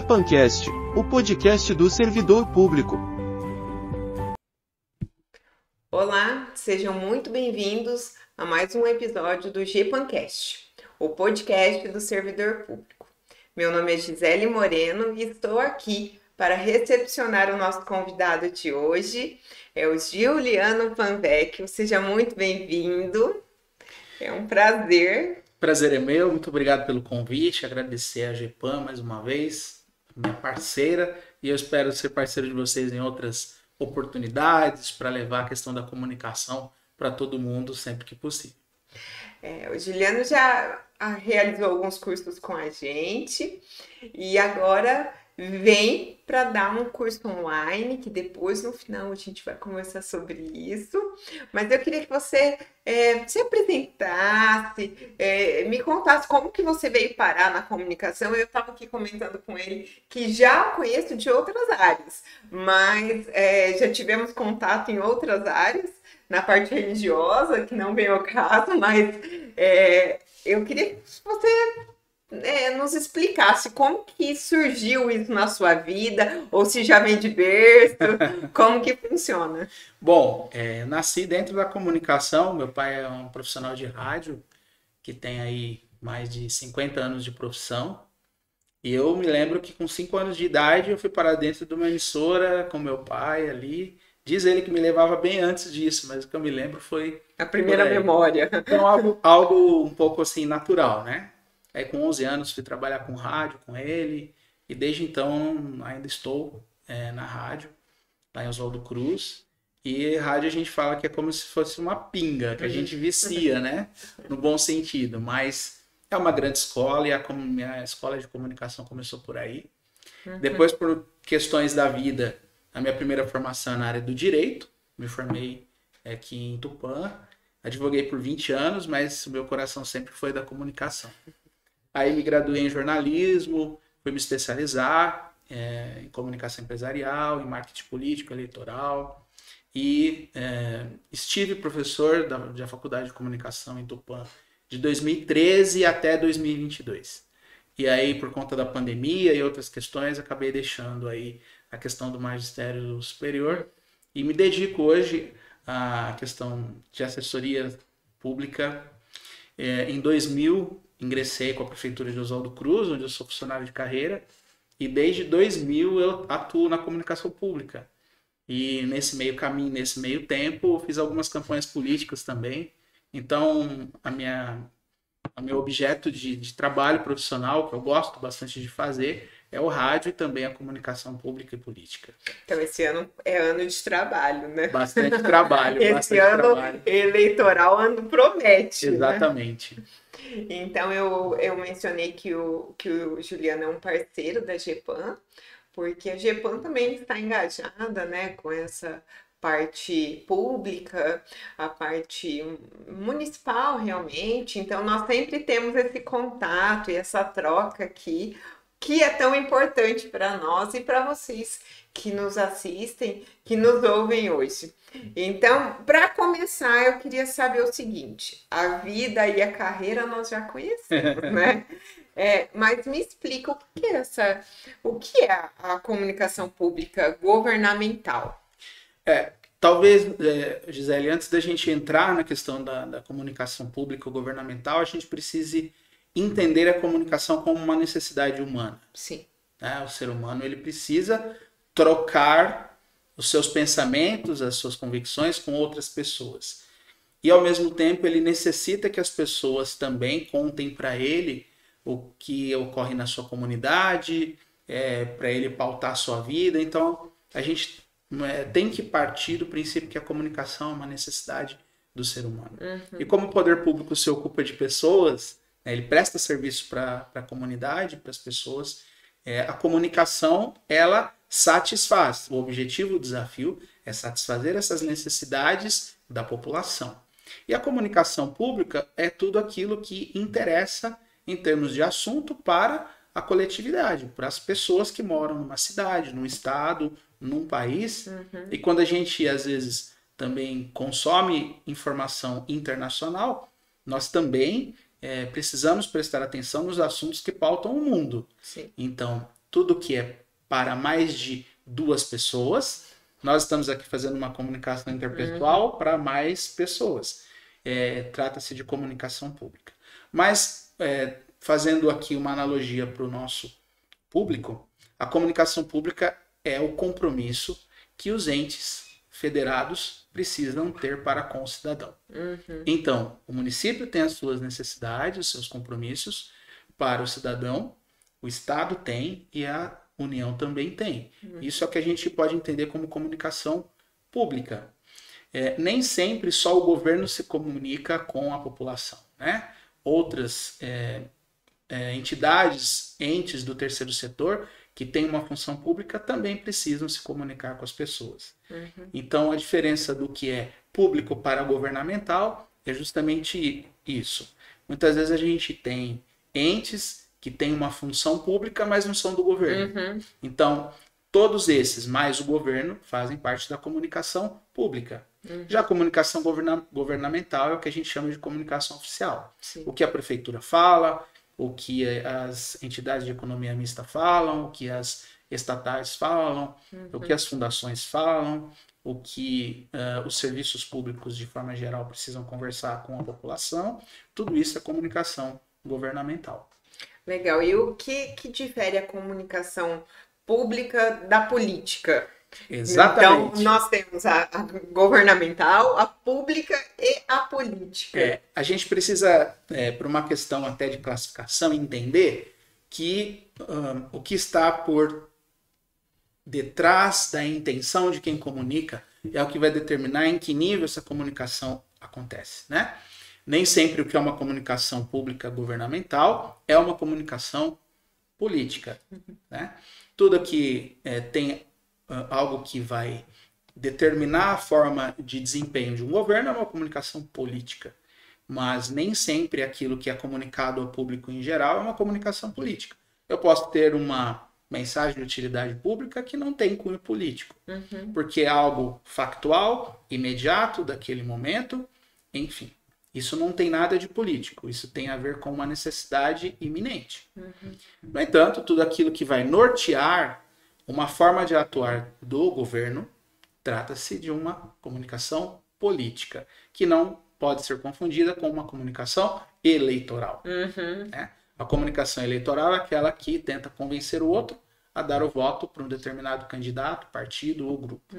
GPAncast, o podcast do servidor público. Olá, sejam muito bem-vindos a mais um episódio do GPAncast, o podcast do servidor público. Meu nome é Gisele Moreno e estou aqui para recepcionar o nosso convidado de hoje, é o Giuliano Panvecchio. Seja muito bem-vindo, é um prazer. Prazer é meu, muito obrigado pelo convite, agradecer a GPAN mais uma vez, minha parceira, e eu espero ser parceiro de vocês em outras oportunidades para levar a questão da comunicação para todo mundo sempre que possível. O Giuliano já realizou alguns cursos com a gente e agora vem para dar um curso online, que depois no final a gente vai conversar sobre isso. Mas eu queria que você se apresentasse, me contasse como que você veio parar na comunicação. Eu estava aqui comentando com ele que já o conheço de outras áreas, mas já tivemos contato em outras áreas, na parte religiosa, que não veio ao caso, mas eu queria que você nos explicasse como que surgiu isso na sua vida, ou se já vem de berço, como que funciona. Bom, nasci dentro da comunicação, meu pai é um profissional de rádio, que tem aí mais de 50 anos de profissão, e eu me lembro que com 5 anos de idade eu fui para dentro de uma emissora com meu pai ali. Diz ele que me levava bem antes disso, mas o que eu me lembro foi a primeira memória. Então, algo um pouco assim natural, né? Aí com 11 anos fui trabalhar com rádio com ele, e desde então ainda estou na rádio, lá em Oswaldo Cruz. E rádio a gente fala que é como se fosse uma pinga, que a gente vicia, né? No bom sentido, mas é uma grande escola, e minha escola de comunicação começou por aí. Depois, por questões da vida, a minha primeira formação é na área do direito, me formei aqui em Tupã, advoguei por 20 anos, mas o meu coração sempre foi da comunicação. Aí me graduei em jornalismo, fui me especializar em comunicação empresarial, em marketing político, eleitoral, e estive professor da Faculdade de Comunicação em Tupã de 2013 até 2022. E aí, por conta da pandemia e outras questões, acabei deixando aí a questão do magistério superior e me dedico hoje à questão de assessoria pública. Em 2000, ingressei com a Prefeitura de Oswaldo Cruz, onde eu sou funcionário de carreira, e desde 2000 eu atuo na comunicação pública. E nesse meio caminho, nesse meio tempo, fiz algumas campanhas políticas também. Então, o meu objeto de trabalho profissional, que eu gosto bastante de fazer, é o rádio e também a comunicação pública e política. Então, esse ano é ano de trabalho, né? Bastante trabalho. Esse ano eleitoral promete. Exatamente. Né? Então, eu mencionei que o Giuliano é um parceiro da GPAN, porque a GPAN também está engajada, né, com essa parte pública, a parte municipal realmente. Então, nós sempre temos esse contato e essa troca aqui, que é tão importante para nós e para vocês que nos assistem, que nos ouvem hoje. Então, para começar, eu queria saber o seguinte: a vida e a carreira nós já conhecemos, né? Mas me explica o que é a comunicação pública governamental? Talvez, Gisele, antes da gente entrar na questão da comunicação pública ou governamental, a gente precise entender a comunicação como uma necessidade humana. Sim. Né? O ser humano ele precisa trocar os seus pensamentos, as suas convicções com outras pessoas. E, ao mesmo tempo, ele necessita que as pessoas também contem para ele o que ocorre na sua comunidade, para ele pautar a sua vida. Então, a gente tem que partir do princípio que a comunicação é uma necessidade do ser humano. E como o poder público se ocupa de pessoas, ele presta serviço para a comunidade, para as pessoas, a comunicação, ela satisfaz. O objetivo, o desafio é satisfazer essas necessidades da população. E a comunicação pública é tudo aquilo que interessa em termos de assunto para a coletividade, para as pessoas que moram numa cidade, num estado, num país. E quando a gente, às vezes, também consome informação internacional, nós também precisamos prestar atenção nos assuntos que pautam o mundo. Sim. Então, tudo que é para mais de 2 pessoas. Nós estamos aqui fazendo uma comunicação interpessoal para mais pessoas. Trata-se de comunicação pública. Mas, fazendo aqui uma analogia para o nosso público, a comunicação pública é o compromisso que os entes federados precisam ter para com o cidadão. Então, o município tem as suas necessidades, os seus compromissos para o cidadão, o Estado tem e a União também tem. Isso é o que a gente pode entender como comunicação pública. Nem sempre só o governo se comunica com a população, né? Outras entidades, entes do terceiro setor, que têm uma função pública, também precisam se comunicar com as pessoas. Então, a diferença do que é público para governamental é justamente isso. Muitas vezes a gente tem entes que têm uma função pública, mas não são do governo. Então, todos esses, mais o governo, fazem parte da comunicação pública. Já a comunicação governamental é o que a gente chama de comunicação oficial. Sim. O que a prefeitura fala, o que as entidades de economia mista falam, o que as estatais falam, o que as fundações falam, o que os serviços públicos, de forma geral, precisam conversar com a população. Tudo isso é comunicação governamental. Legal. E o que difere a comunicação pública da política? Exatamente. Então, nós temos a governamental, a pública e a política. A gente precisa, por uma questão até de classificação, entender que o que está por detrás da intenção de quem comunica é o que vai determinar em que nível essa comunicação acontece, né? Nem sempre o que é uma comunicação pública governamental é uma comunicação política, né? Tudo que tem algo que vai determinar a forma de desempenho de um governo é uma comunicação política. Mas nem sempre aquilo que é comunicado ao público em geral é uma comunicação política. Eu posso ter uma mensagem de utilidade pública que não tem cunho político, porque é algo factual, imediato, daquele momento, enfim. Isso não tem nada de político, isso tem a ver com uma necessidade iminente. No entanto, tudo aquilo que vai nortear uma forma de atuar do governo trata-se de uma comunicação política, que não pode ser confundida com uma comunicação eleitoral. Né? A comunicação eleitoral é aquela que tenta convencer o outro a dar o voto para um determinado candidato, partido ou grupo.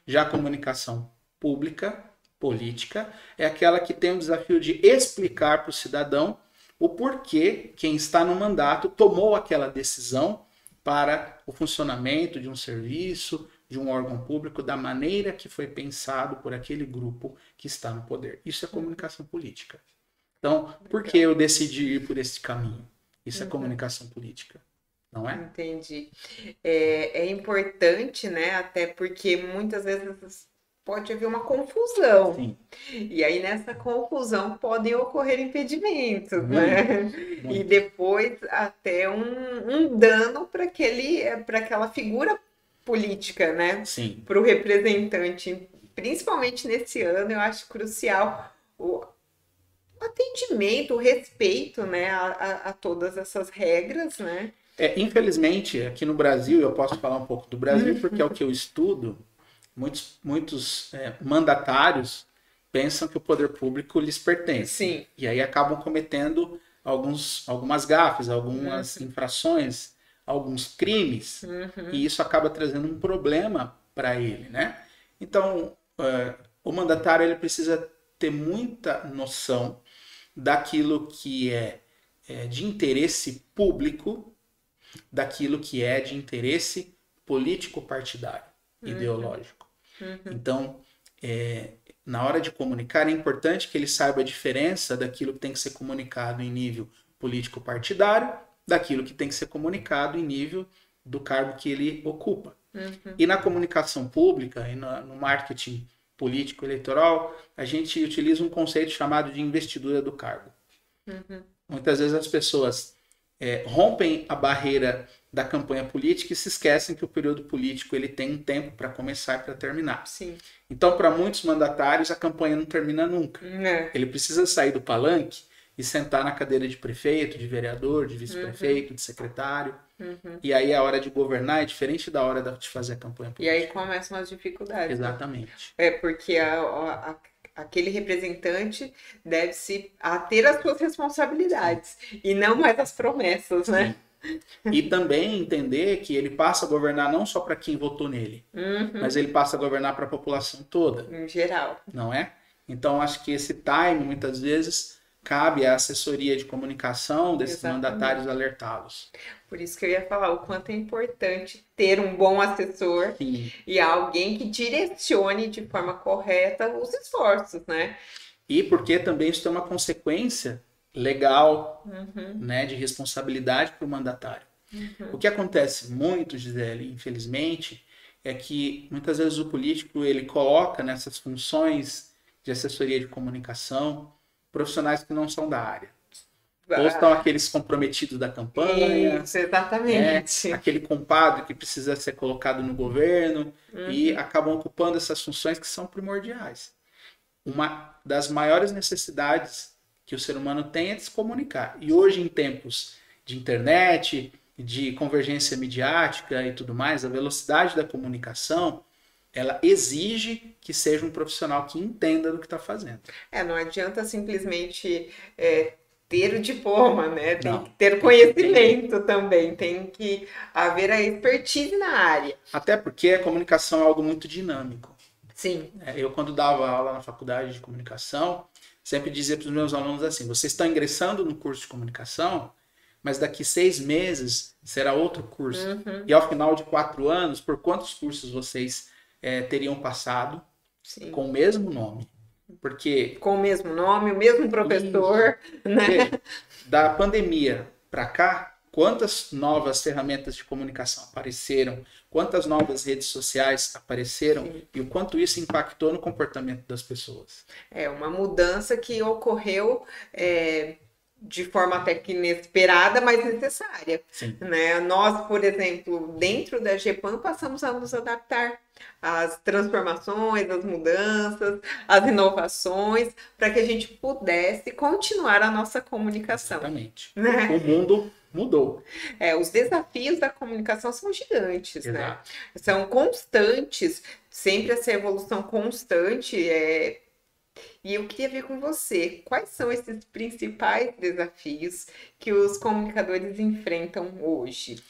Já a comunicação pública, política, é aquela que tem o desafio de explicar para o cidadão o porquê quem está no mandato tomou aquela decisão para o funcionamento de um serviço, de um órgão público, da maneira que foi pensado por aquele grupo que está no poder. Isso é comunicação política. Então, por que eu decidi ir por esse caminho? Isso é comunicação política, não é? Entendi. É importante, né? Até porque muitas vezes pode haver uma confusão. Sim. E aí, nessa confusão, podem ocorrer impedimentos, né? Muito. E depois até um dano para aquela figura política, né? Sim. Para o representante. Principalmente nesse ano, eu acho crucial o atendimento, o respeito, né, a todas essas regras, né? Infelizmente, aqui no Brasil, eu posso falar um pouco do Brasil, porque é o que eu estudo, muitos mandatários pensam que o poder público lhes pertence. Sim. E aí acabam cometendo algumas gafes, algumas infrações, alguns crimes, e isso acaba trazendo um problema para ele, né? Então, o mandatário ele precisa ter muita noção daquilo que é de interesse público, daquilo que é de interesse político-partidário, ideológico. Então, na hora de comunicar, é importante que ele saiba a diferença daquilo que tem que ser comunicado em nível político-partidário, daquilo que tem que ser comunicado em nível do cargo que ele ocupa. E na comunicação pública e no marketing político eleitoral, a gente utiliza um conceito chamado de investidura do cargo. Muitas vezes as pessoas rompem a barreira da campanha política e se esquecem que o período político ele tem um tempo para começar e para terminar. Sim. Então, para muitos mandatários, a campanha não termina nunca. Ele precisa sair do palanque e sentar na cadeira de prefeito, de vereador, de vice-prefeito, de secretário. E aí a hora de governar é diferente da hora de fazer a campanha E política. aí começam as dificuldades. Né? Exatamente. É porque aquele representante deve se ater às suas responsabilidades e não mais às promessas, né? E também entender que ele passa a governar não só para quem votou nele, mas ele passa a governar para a população toda, Em geral. não é? Então acho que esse time muitas vezes cabe à assessoria de comunicação desses Exatamente. mandatários alertá-los. Por isso que eu ia falar o quanto é importante ter um bom assessor Sim. e alguém que direcione de forma correta os esforços, né? E porque também isso tem uma consequência legal, né, de responsabilidade para o mandatário. O que acontece muito, Gisele, infelizmente, é que muitas vezes o político ele coloca nessas funções de assessoria de comunicação profissionais que não são da área. Ou estão aqueles comprometidos da campanha, Isso, exatamente. né? Aquele compadre que precisa ser colocado no governo e acabam ocupando essas funções que são primordiais. Uma das maiores necessidades que o ser humano tem é de se comunicar. E hoje, em tempos de internet, de convergência midiática e tudo mais, a velocidade da comunicação, ela exige que seja um profissional que entenda do que está fazendo. Não adianta simplesmente ter o diploma, né? Tem Não. que ter conhecimento também, tem que haver a expertise na área. Até porque a comunicação é algo muito dinâmico. Sim. Eu, quando dava aula na faculdade de comunicação, sempre dizia para os meus alunos assim, vocês estão ingressando no curso de comunicação, mas daqui 6 meses será outro curso. E ao final de 4 anos, por quantos cursos vocês teriam passado Sim. com o mesmo nome? Porque com o mesmo nome, o mesmo professor, né? veja, da pandemia para cá, quantas novas ferramentas de comunicação apareceram, quantas novas redes sociais apareceram e o quanto isso impactou no comportamento das pessoas. É uma mudança que ocorreu de forma até que inesperada, mas necessária. Sim. Né? Nós, por exemplo, dentro da GEPAM, passamos a nos adaptar às transformações, às mudanças, às inovações, para que a gente pudesse continuar a nossa comunicação. Exatamente. Né? O mundo mudou. Os desafios da comunicação são gigantes, Exato. né? São constantes, sempre essa evolução constante. E eu queria ver com você, quais são esses principais desafios que os comunicadores enfrentam hoje?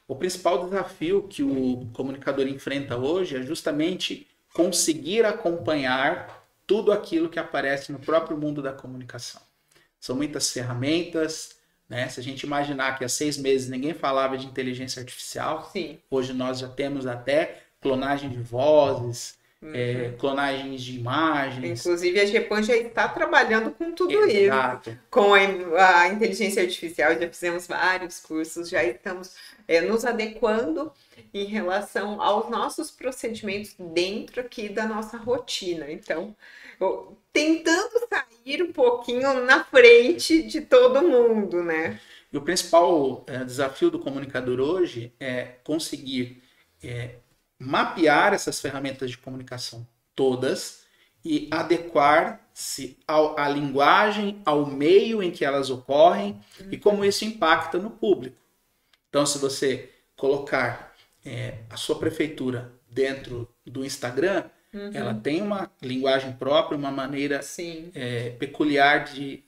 O principal desafio que o comunicador enfrenta hoje é justamente conseguir acompanhar tudo aquilo que aparece no próprio mundo da comunicação. São muitas ferramentas, né? Se a gente imaginar que há 6 meses ninguém falava de inteligência artificial, Sim. Hoje nós já temos até clonagem de vozes, clonagens de imagens. Inclusive a GEPAM já está trabalhando com tudo Exato. isso. Com a inteligência artificial, já fizemos vários cursos, já estamos nos adequando em relação aos nossos procedimentos dentro aqui da nossa rotina. Então, tentando sair um pouquinho na frente de todo mundo, né? E o principal desafio do comunicador hoje é conseguir mapear essas ferramentas de comunicação todas e adequar-se à linguagem, ao meio em que elas ocorrem e como isso impacta no público. Então, se você colocar a sua prefeitura dentro do Instagram, ela tem uma linguagem própria, uma maneira peculiar de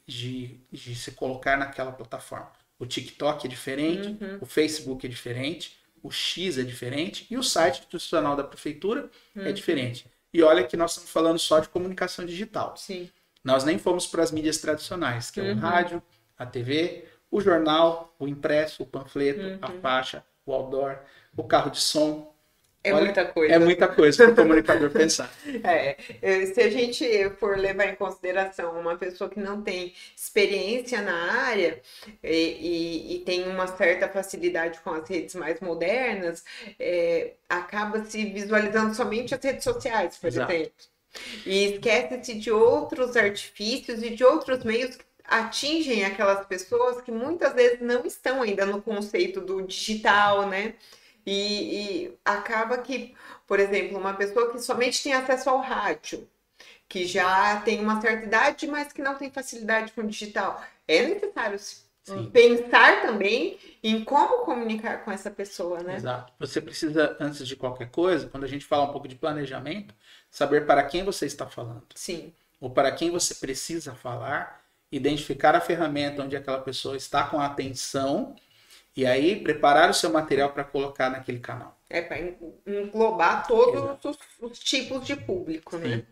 se colocar naquela plataforma. O TikTok é diferente, o Facebook é diferente, o X é diferente e o site institucional da prefeitura é diferente. E olha que nós estamos falando só de comunicação digital. Sim. Nós nem fomos para as mídias tradicionais, que é o rádio, a TV, o jornal, o impresso, o panfleto, a faixa, o outdoor, o carro de som. Olha, muita coisa. É muita coisa para o comunicador pensar. Se a gente for levar em consideração uma pessoa que não tem experiência na área e tem uma certa facilidade com as redes mais modernas, acaba se visualizando somente as redes sociais, por exemplo. E esquece-se de outros artifícios e de outros meios que atingem aquelas pessoas que muitas vezes não estão ainda no conceito do digital, né? E acaba que, por exemplo, uma pessoa que somente tem acesso ao rádio, que já tem uma certa idade, mas que não tem facilidade com o digital, é necessário pensar também em como comunicar com essa pessoa, né? Exato. Você precisa, antes de qualquer coisa, quando a gente fala um pouco de planejamento, saber para quem você está falando. Sim. Ou para quem você precisa falar, identificar a ferramenta onde aquela pessoa está com a atenção e aí preparar o seu material para colocar naquele canal. Para englobar todos os tipos de público, né?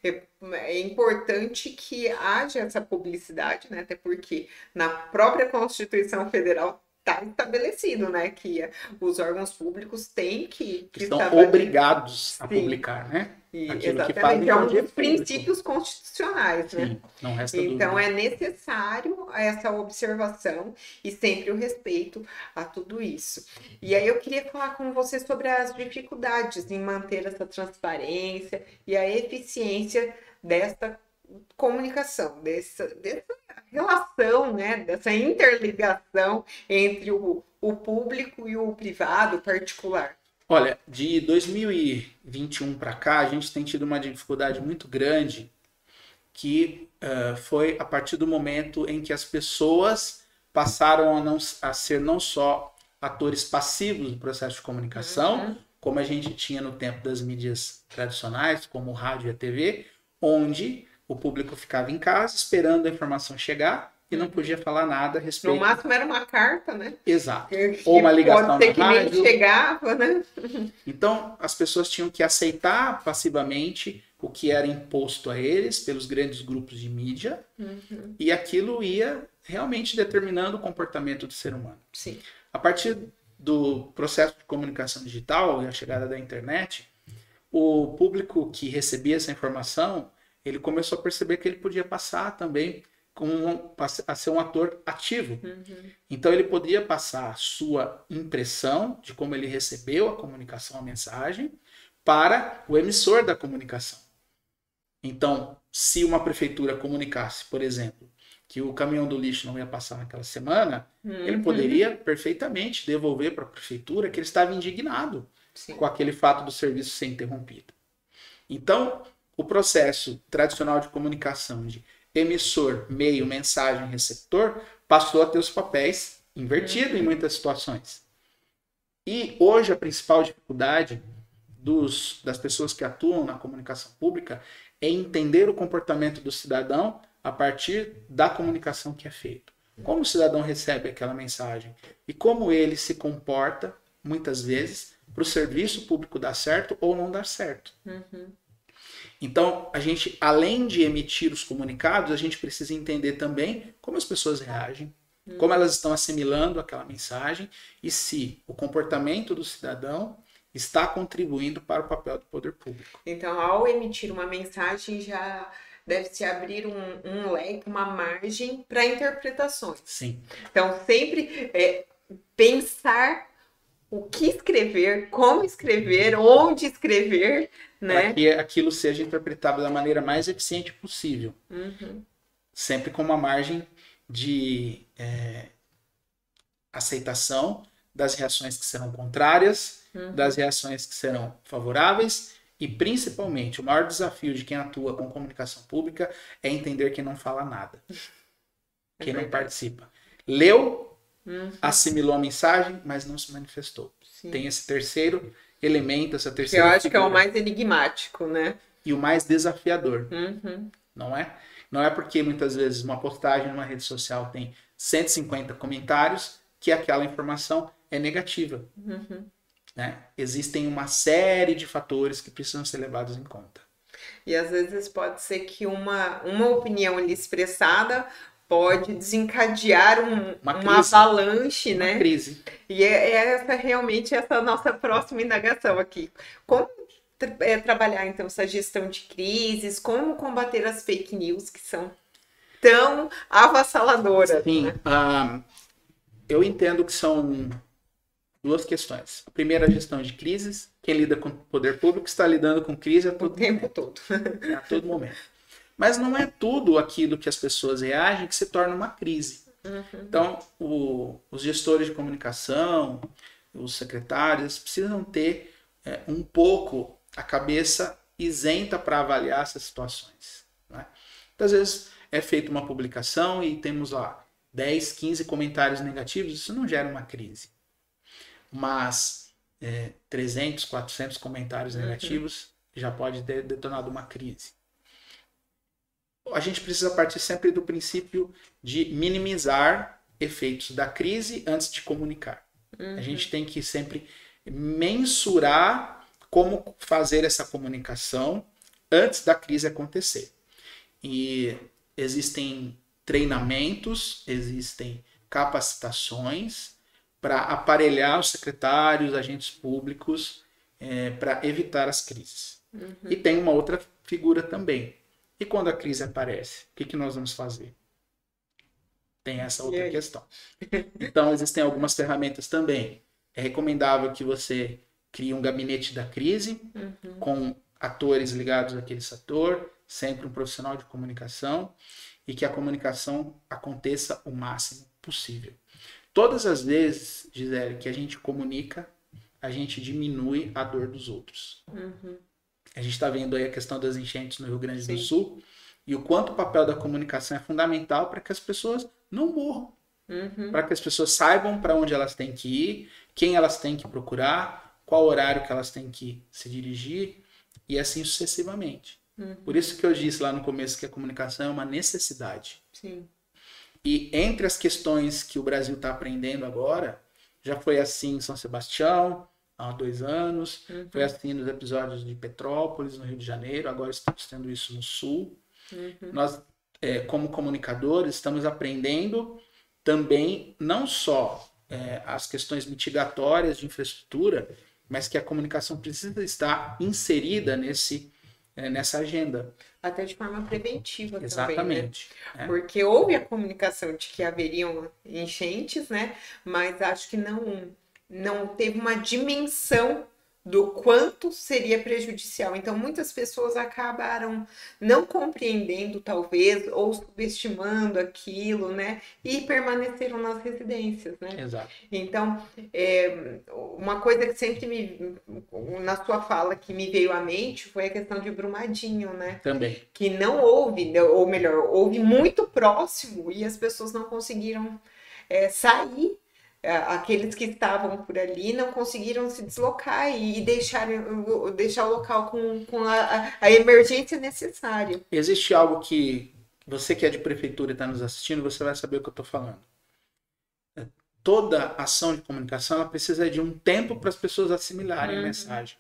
É importante que haja essa publicidade, né? Até porque na própria Constituição Federal está estabelecido, né? Que os órgãos públicos têm que estão obrigados a publicar, né? Exatamente, é um dos princípios constitucionais, né? Sim, não resta então dúvida. É necessário essa observação e sempre o respeito a tudo isso. E aí eu queria falar com você sobre as dificuldades em manter essa transparência e a eficiência dessa comunicação, dessa relação, né? Dessa interligação entre o público e o privado, o particular. Olha, de 2021 para cá, a gente tem tido uma dificuldade muito grande que foi a partir do momento em que as pessoas passaram a ser não só atores passivos do processo de comunicação, como a gente tinha no tempo das mídias tradicionais, como o rádio e a TV, onde o público ficava em casa esperando a informação chegar e não podia falar nada a respeito. No máximo era uma carta, né? Exato. Ou uma ligação pode ser que na rádio. nem chegava, né? Então, as pessoas tinham que aceitar passivamente o que era imposto a eles pelos grandes grupos de mídia e aquilo ia realmente determinando o comportamento do ser humano. Sim. A partir do processo de comunicação digital e a chegada da internet, o público que recebia essa informação, ele começou a perceber que ele podia passar também a ser um ator ativo. Então ele podia passar a sua impressão de como ele recebeu a comunicação, a mensagem, para o emissor da comunicação. Então, se uma prefeitura comunicasse, por exemplo, que o caminhão do lixo não ia passar naquela semana, ele poderia perfeitamente devolver para a prefeitura que ele estava indignado com aquele fato do serviço ser interrompido. Então, o processo tradicional de comunicação de emissor, meio, mensagem, receptor, passou a ter os papéis invertidos em muitas situações. E hoje a principal dificuldade das pessoas que atuam na comunicação pública é entender o comportamento do cidadão a partir da comunicação que é feita. Como o cidadão recebe aquela mensagem e como ele se comporta, muitas vezes, para o serviço público dar certo ou não dar certo. Então, a gente, além de emitir os comunicados, a gente precisa entender também como as pessoas reagem, como elas estão assimilando aquela mensagem e se o comportamento do cidadão está contribuindo para o papel do poder público. Então, ao emitir uma mensagem, já deve-se abrir um leque, uma margem para interpretações. Sim. Então, sempre pensar o que escrever, como escrever, onde escrever, né? Para que aquilo seja interpretado da maneira mais eficiente possível. Sempre com uma margem de aceitação das reações que serão contrárias, das reações que serão favoráveis e, principalmente, o maior desafio de quem atua com comunicação pública é entender quem não fala nada, quem não participa. Leu, assimilou a mensagem, mas não se manifestou. Sim. Tem esse terceiro elemento, essa terceira eu acho figura, que é o mais enigmático, né? E o mais desafiador, não é? Não é porque muitas vezes uma postagem numa rede social tem 150 comentários que aquela informação é negativa. Né? Existem uma série de fatores que precisam ser levados em conta. E às vezes pode ser que uma opinião ali expressada pode desencadear uma avalanche, né? Uma crise. E é realmente essa nossa próxima indagação aqui. Como trabalhar, então, essa gestão de crises? Como combater as fake news que são tão avassaladoras? Sim, né? Eu entendo que são duas questões. A primeira, a gestão de crises. Quem lida com o poder público está lidando com crise a todo tempo todo. A todo momento. Mas não é tudo aquilo que as pessoas reagem que se torna uma crise. Então, os gestores de comunicação, os secretários, precisam ter um pouco a cabeça isenta para avaliar essas situações. Né? Muitas vezes é feita uma publicação e temos lá 10, 15 comentários negativos, isso não gera uma crise. Mas 300, 400 comentários negativos já pode ter detonado uma crise. A gente precisa partir sempre do princípio de minimizar efeitos da crise antes de comunicar. A gente tem que sempre mensurar como fazer essa comunicação antes da crise acontecer. E existem treinamentos, existem capacitações para aparelhar os secretários, agentes públicos, para evitar as crises. E tem uma outra figura também. E quando a crise aparece, o que nós vamos fazer? Tem essa outra questão. Então, existem algumas ferramentas também. É recomendável que você crie um gabinete da crise com atores ligados àquele setor, sempre um profissional de comunicação, e que a comunicação aconteça o máximo possível. Todas as vezes, Gisele, que a gente comunica, a gente diminui a dor dos outros. A gente está vendo aí a questão das enchentes no Rio Grande do Sul e o quanto o papel da comunicação é fundamental para que as pessoas não morram. Para que as pessoas saibam para onde elas têm que ir, quem elas têm que procurar, qual horário que elas têm que se dirigir e assim sucessivamente. Por isso que eu disse lá no começo que a comunicação é uma necessidade. Sim. E entre as questões que o Brasil está aprendendo agora, já foi assim em São Sebastião, há 2 anos, foi assim nos episódios de Petrópolis, no Rio de Janeiro, agora estamos tendo isso no Sul. Nós, como comunicadores, estamos aprendendo também não só as questões mitigatórias de infraestrutura, mas que a comunicação precisa estar inserida nessa agenda. Até de forma preventiva também, Exatamente. né? Porque houve a comunicação de que haveriam enchentes, né? Mas acho que não teve uma dimensão do quanto seria prejudicial. Então, muitas pessoas acabaram não compreendendo, talvez, ou subestimando aquilo, né? E permaneceram nas residências, né? Exato. Então, uma coisa que sempre na sua fala que me veio à mente foi a questão de Brumadinho, né? Também. Que não houve, ou melhor, houve muito próximo e as pessoas não conseguiram sair. Aqueles que estavam por ali não conseguiram se deslocar e deixar o local com a emergência necessária. Existe algo que você que é de prefeitura e está nos assistindo, você vai saber o que eu estou falando. Toda ação de comunicação ela precisa de um tempo para as pessoas assimilarem a mensagem.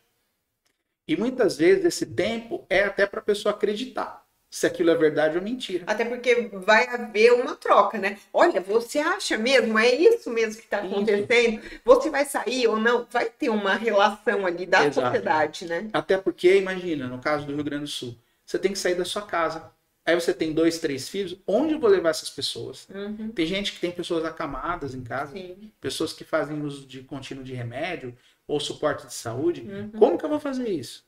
E muitas vezes esse tempo é até para a pessoa acreditar se aquilo é verdade ou mentira. Até porque vai haver uma troca, né? Olha, você acha mesmo? É isso mesmo que está acontecendo? Você vai sair ou não? Vai ter uma relação ali da sociedade, né? Até porque, imagina, no caso do Rio Grande do Sul, você tem que sair da sua casa. Aí você tem 2, 3 filhos, onde eu vou levar essas pessoas? Tem gente que tem pessoas acamadas em casa, pessoas que fazem uso de contínuo de remédio ou suporte de saúde. Como que eu vou fazer isso?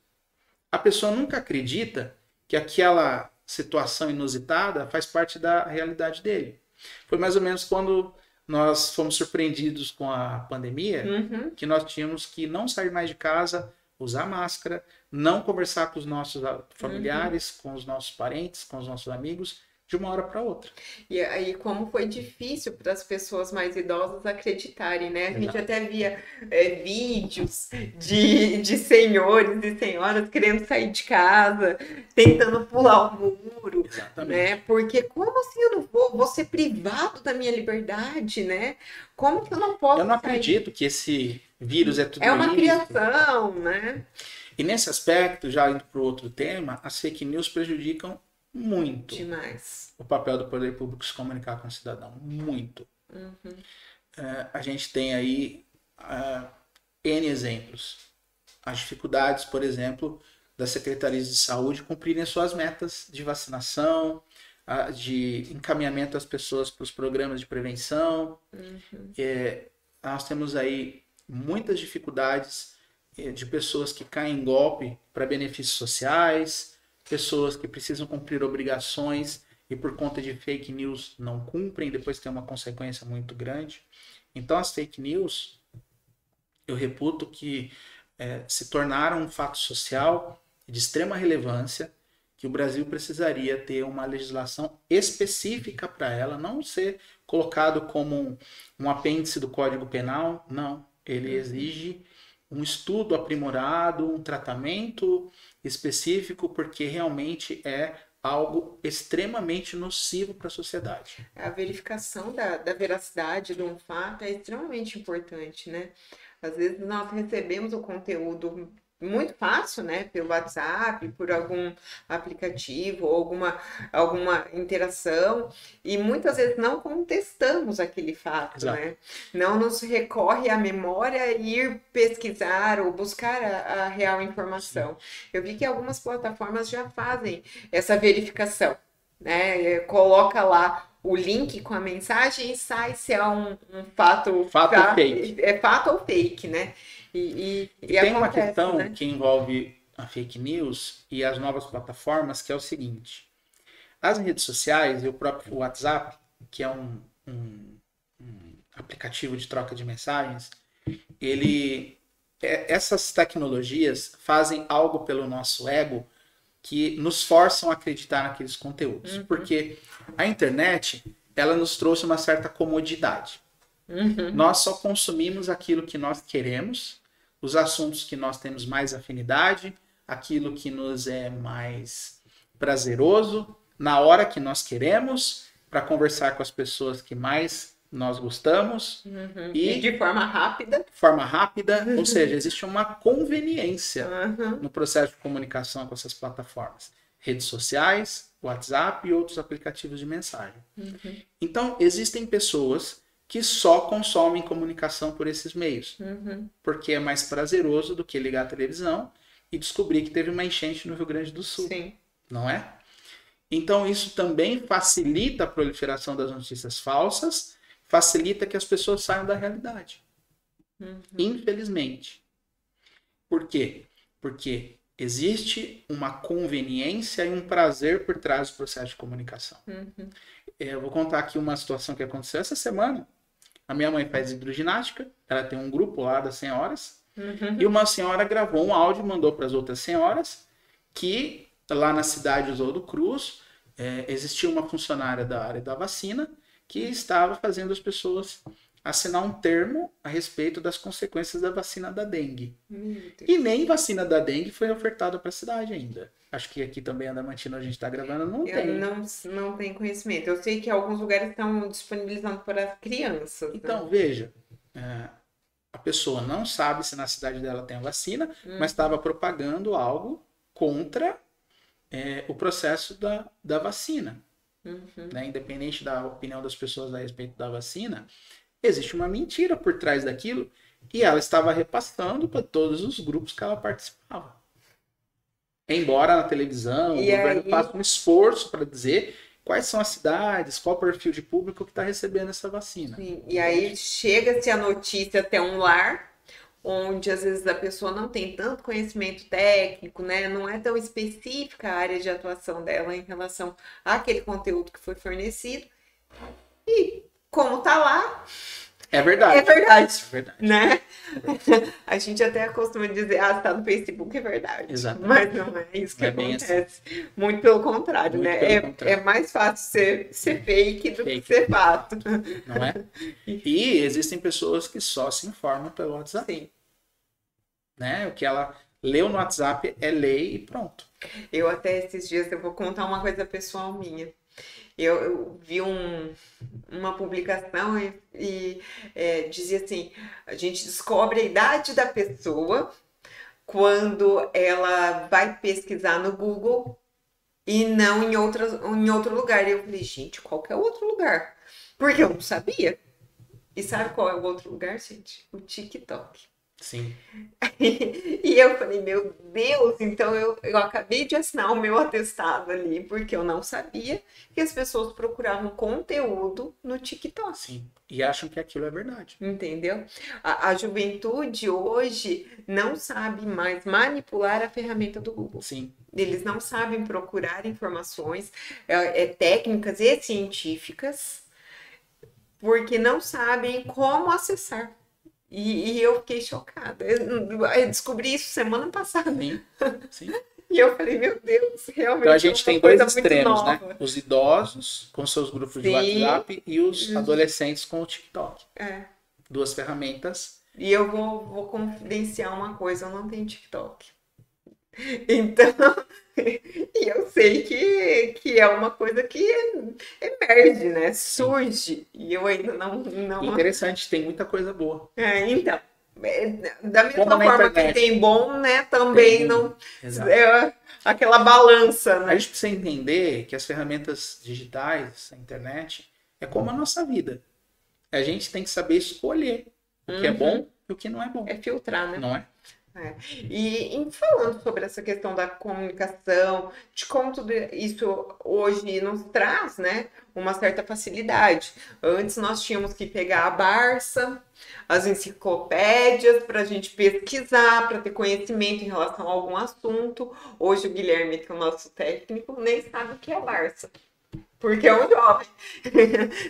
A pessoa nunca acredita que aquela situação inusitada faz parte da realidade dele. Foi mais ou menos quando nós fomos surpreendidos com a pandemia, que nós tínhamos que não sair mais de casa, usar máscara, não conversar com os nossos familiares, com os nossos parentes, com os nossos amigos, de uma hora para outra. E aí, como foi difícil para as pessoas mais idosas acreditarem, né? A gente até via vídeos de senhores e senhoras querendo sair de casa, tentando pular o muro, né? Porque como assim eu não vou ser privado da minha liberdade, né? Como que eu não posso Eu não sair? acredito que esse vírus é tudo isso. É uma criação, né? E nesse aspecto, já indo para o outro tema, as fake news prejudicam muito demais o papel do poder público se comunicar com o cidadão. Muito. A gente tem aí N exemplos. As dificuldades, por exemplo, das secretarias de saúde cumprirem suas metas de vacinação, de encaminhamento das pessoas para os programas de prevenção. Nós temos aí muitas dificuldades de pessoas que caem em golpe para benefícios sociais, pessoas que precisam cumprir obrigações e por conta de fake news não cumprem, depois tem uma consequência muito grande. Então as fake news, eu reputo que se tornaram um fato social de extrema relevância, que o Brasil precisaria ter uma legislação específica para ela, não ser colocado como um apêndice do Código Penal, não. Ele exige um estudo aprimorado, um tratamento específico, porque realmente é algo extremamente nocivo para a sociedade. A verificação da veracidade de um fato é extremamente importante, né? Às vezes nós recebemos o conteúdo muito fácil, né? Pelo WhatsApp, por algum aplicativo, ou alguma interação, e muitas vezes não contestamos aquele fato, Exato. né? Não nos recorre à memória e ir pesquisar ou buscar a real informação. Eu vi que algumas plataformas já fazem essa verificação, né? Coloca lá o link com a mensagem e sai se é um fato, Fato ou fake. É fato ou fake, né? E tem uma acontece, questão, né? que envolve a fake news e as novas plataformas, que é o seguinte: as redes sociais e o próprio WhatsApp, que é um aplicativo de troca de mensagens, essas tecnologias fazem algo pelo nosso ego que nos forçam a acreditar naqueles conteúdos. Porque a internet, ela nos trouxe uma certa comodidade. Nós só consumimos aquilo que nós queremos, os assuntos que nós temos mais afinidade, aquilo que nos é mais prazeroso, na hora que nós queremos, para conversar com as pessoas que mais nós gostamos. E de forma rápida. Ou seja, existe uma conveniência no processo de comunicação com essas plataformas. Redes sociais, WhatsApp e outros aplicativos de mensagem. Então, existem pessoas que só consomem comunicação por esses meios. Porque é mais prazeroso do que ligar a televisão e descobrir que teve uma enchente no Rio Grande do Sul. Sim. Não é? Então, isso também facilita a proliferação das notícias falsas, facilita que as pessoas saiam da realidade. Infelizmente. Por quê? Porque existe uma conveniência e um prazer por trás do processo de comunicação. Eu vou contar aqui uma situação que aconteceu essa semana. A minha mãe faz hidroginástica, ela tem um grupo lá das senhoras, e uma senhora gravou um áudio e mandou para as outras senhoras que lá na cidade de Oswaldo Cruz existia uma funcionária da área da vacina que estava fazendo as pessoas assinar um termo a respeito das consequências da vacina da dengue. E nem vacina da dengue foi ofertada para a cidade ainda. Acho que aqui também, a Damantina, a gente está gravando, não tem. Não tenho conhecimento. Eu sei que alguns lugares estão disponibilizando para crianças. Então, né? veja, a pessoa não sabe se na cidade dela tem a vacina, mas estava propagando algo contra o processo da vacina. Né? Independente da opinião das pessoas a respeito da vacina, existe uma mentira por trás daquilo e ela estava repassando para todos os grupos que ela participava. Embora na televisão o governo faça um esforço para dizer quais são as cidades, qual o perfil de público que está recebendo essa vacina. Sim. E aí chega-se a notícia até um lar, onde às vezes a pessoa não tem tanto conhecimento técnico, né? Não é tão específica a área de atuação dela em relação àquele conteúdo que foi fornecido. E como tá lá... É verdade. É verdade. É verdade. Né? A gente até costuma dizer, se tá no Facebook, é verdade. Exatamente. Mas não é isso que acontece. Assim. Muito pelo contrário, Muito né? pelo contrário. É mais fácil ser fake do que ser fato. Não é? E existem pessoas que só se informam pelo WhatsApp. Sim. Né? O que ela leu no WhatsApp é lei e pronto. Eu até esses dias, eu vou contar uma coisa pessoal minha. Eu vi uma publicação e dizia assim, a gente descobre a idade da pessoa quando ela vai pesquisar no Google e não em outro lugar. E eu falei, gente, qual que é o outro lugar? Porque eu não sabia. E sabe qual é o outro lugar, gente? O TikTok. Sim. E eu falei, meu Deus, então eu acabei de assinar o meu atestado ali, porque eu não sabia que as pessoas procuravam conteúdo no TikTok. Sim. E acham que aquilo é verdade. Entendeu? A juventude hoje não sabe mais manipular a ferramenta do Google. Sim. Eles não sabem procurar informações técnicas e científicas, porque não sabem como acessar. E eu fiquei chocada. Eu descobri isso semana passada. Sim, sim. E eu falei, meu Deus, realmente Então a é gente uma tem dois coisa muito extremos, né? nova. Os idosos com seus grupos de Sim. WhatsApp e os adolescentes com o TikTok. É. Duas ferramentas. E eu vou confidenciar uma coisa, eu não tenho TikTok. Então, e eu sei que é uma coisa que emerge, né? Surge. E eu ainda não... Interessante, tem muita coisa boa. Então, da mesma Como na forma que internet. tem bom, né? Também Tem, não... exato. aquela balança, A né? gente precisa entender que as ferramentas digitais, a internet, é como a nossa vida. A gente tem que saber escolher o que é bom e o que não é bom. É filtrar, né? Não é? E falando sobre essa questão da comunicação, de como tudo isso hoje nos traz, né, uma certa facilidade. Antes nós tínhamos que pegar a Barça, as enciclopédias para a gente pesquisar, para ter conhecimento em relação a algum assunto. Hoje o Guilherme, que é o nosso técnico, nem sabe o que é a Barça. Porque é um jovem,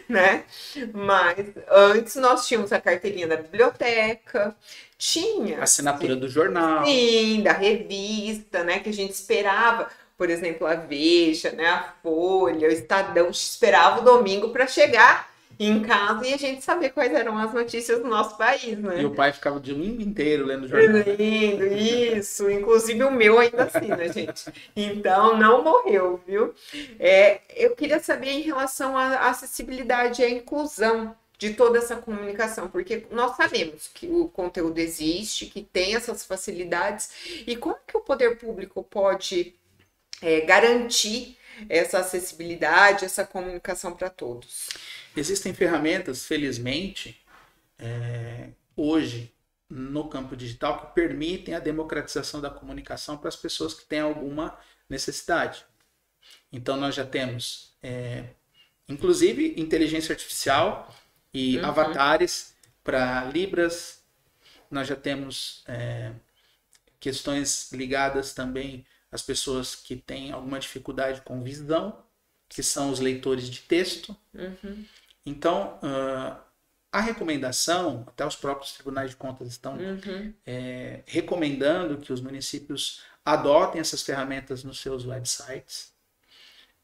né? Mas antes nós tínhamos a carteirinha da biblioteca, tinha... Assinatura do jornal. Sim, da revista, né? Que a gente esperava, por exemplo, a Veja, né? A Folha, o Estadão, esperava o domingo para chegar em casa e a gente saber quais eram as notícias do nosso país, né? E o pai ficava o domingo inteiro lendo o jornal. Lendo, isso. Inclusive o meu ainda assina, gente. Então, não morreu, viu? Eu queria saber em relação à acessibilidade e à inclusão de toda essa comunicação, porque nós sabemos que o conteúdo existe, que tem essas facilidades, e como que o poder público pode garantir essa acessibilidade, essa comunicação para todos? Existem ferramentas, felizmente, hoje, no campo digital, que permitem a democratização da comunicação para as pessoas que têm alguma necessidade. Então, nós já temos, inclusive, inteligência artificial e avatares para Libras. Nós já temos questões ligadas também às pessoas que têm alguma dificuldade com visão, que são os leitores de texto. Então, a recomendação, até os próprios tribunais de contas estão recomendando que os municípios adotem essas ferramentas nos seus websites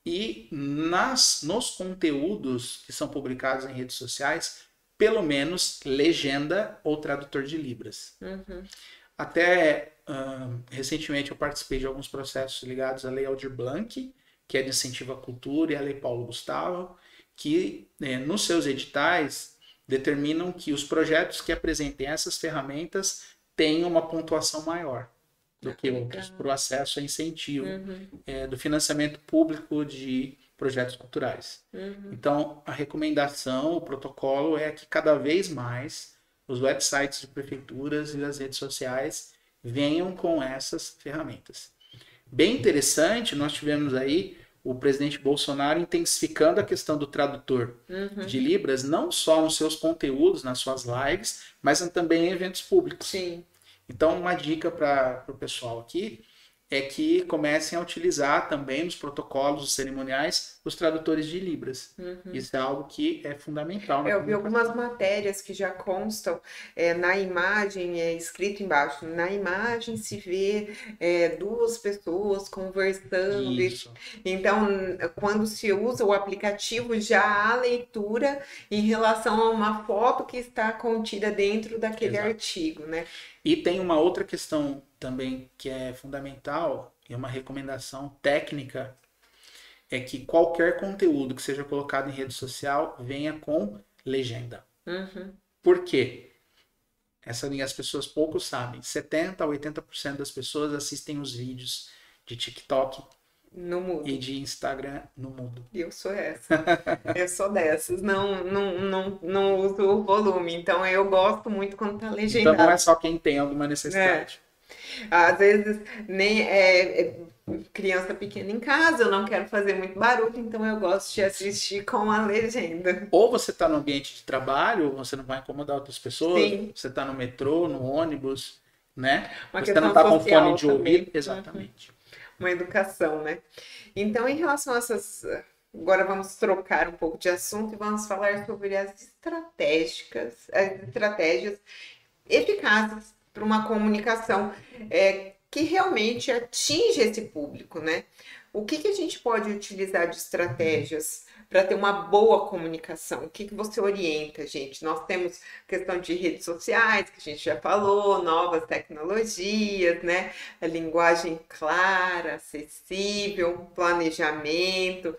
e nos conteúdos que são publicados em redes sociais, pelo menos legenda ou tradutor de Libras. Até recentemente eu participei de alguns processos ligados à Lei Aldir Blanc, que é de incentivo à cultura, e à Lei Paulo Gustavo, que nos seus editais determinam que os projetos que apresentem essas ferramentas tenham uma pontuação maior do que outros para o acesso a incentivo do financiamento público de projetos culturais. Então, a recomendação, o protocolo é que cada vez mais os websites de prefeituras e as redes sociais venham com essas ferramentas. Bem interessante, nós tivemos aí o presidente Bolsonaro intensificando a questão do tradutor de Libras, não só nos seus conteúdos, nas suas lives, mas também em eventos públicos. Sim. Então, uma dica para o pessoal aqui é que comecem a utilizar também nos protocolos, os cerimoniais, os tradutores de Libras. Isso é algo que é fundamental. Eu vi algumas matérias que já constam na imagem, escrito embaixo, na imagem se vê duas pessoas conversando. Isso. Então, quando se usa o aplicativo, já há leitura em relação a uma foto que está contida dentro daquele artigo, né? E tem uma outra questão também que é fundamental, e uma recomendação técnica, é que qualquer conteúdo que seja colocado em rede social venha com legenda. Por quê? As pessoas pouco sabem. 70% a 80% das pessoas assistem os vídeos de TikTok no mudo. E de Instagram no mudo. Eu sou essa. Eu sou dessas. Não uso o volume. Então eu gosto muito quando tá legendado. Então não é só quem tem alguma necessidade. Às vezes nem criança pequena em casa, eu não quero fazer muito barulho, então eu gosto de assistir com a legenda. Ou você está no ambiente de trabalho, você não vai incomodar outras pessoas. Sim. Você está no metrô, no ônibus, né? Uma você não está com fone de também. ouvido. Exatamente. Uma educação, né? Então, em relação a essas... Agora vamos trocar um pouco de assunto e vamos falar sobre as estratégias eficazes para uma comunicação que realmente atinge esse público, né? O que a gente pode utilizar de estratégias para ter uma boa comunicação? O que você orienta, gente? Nós temos questão de redes sociais, que a gente já falou, novas tecnologias, né? A linguagem clara, acessível, planejamento,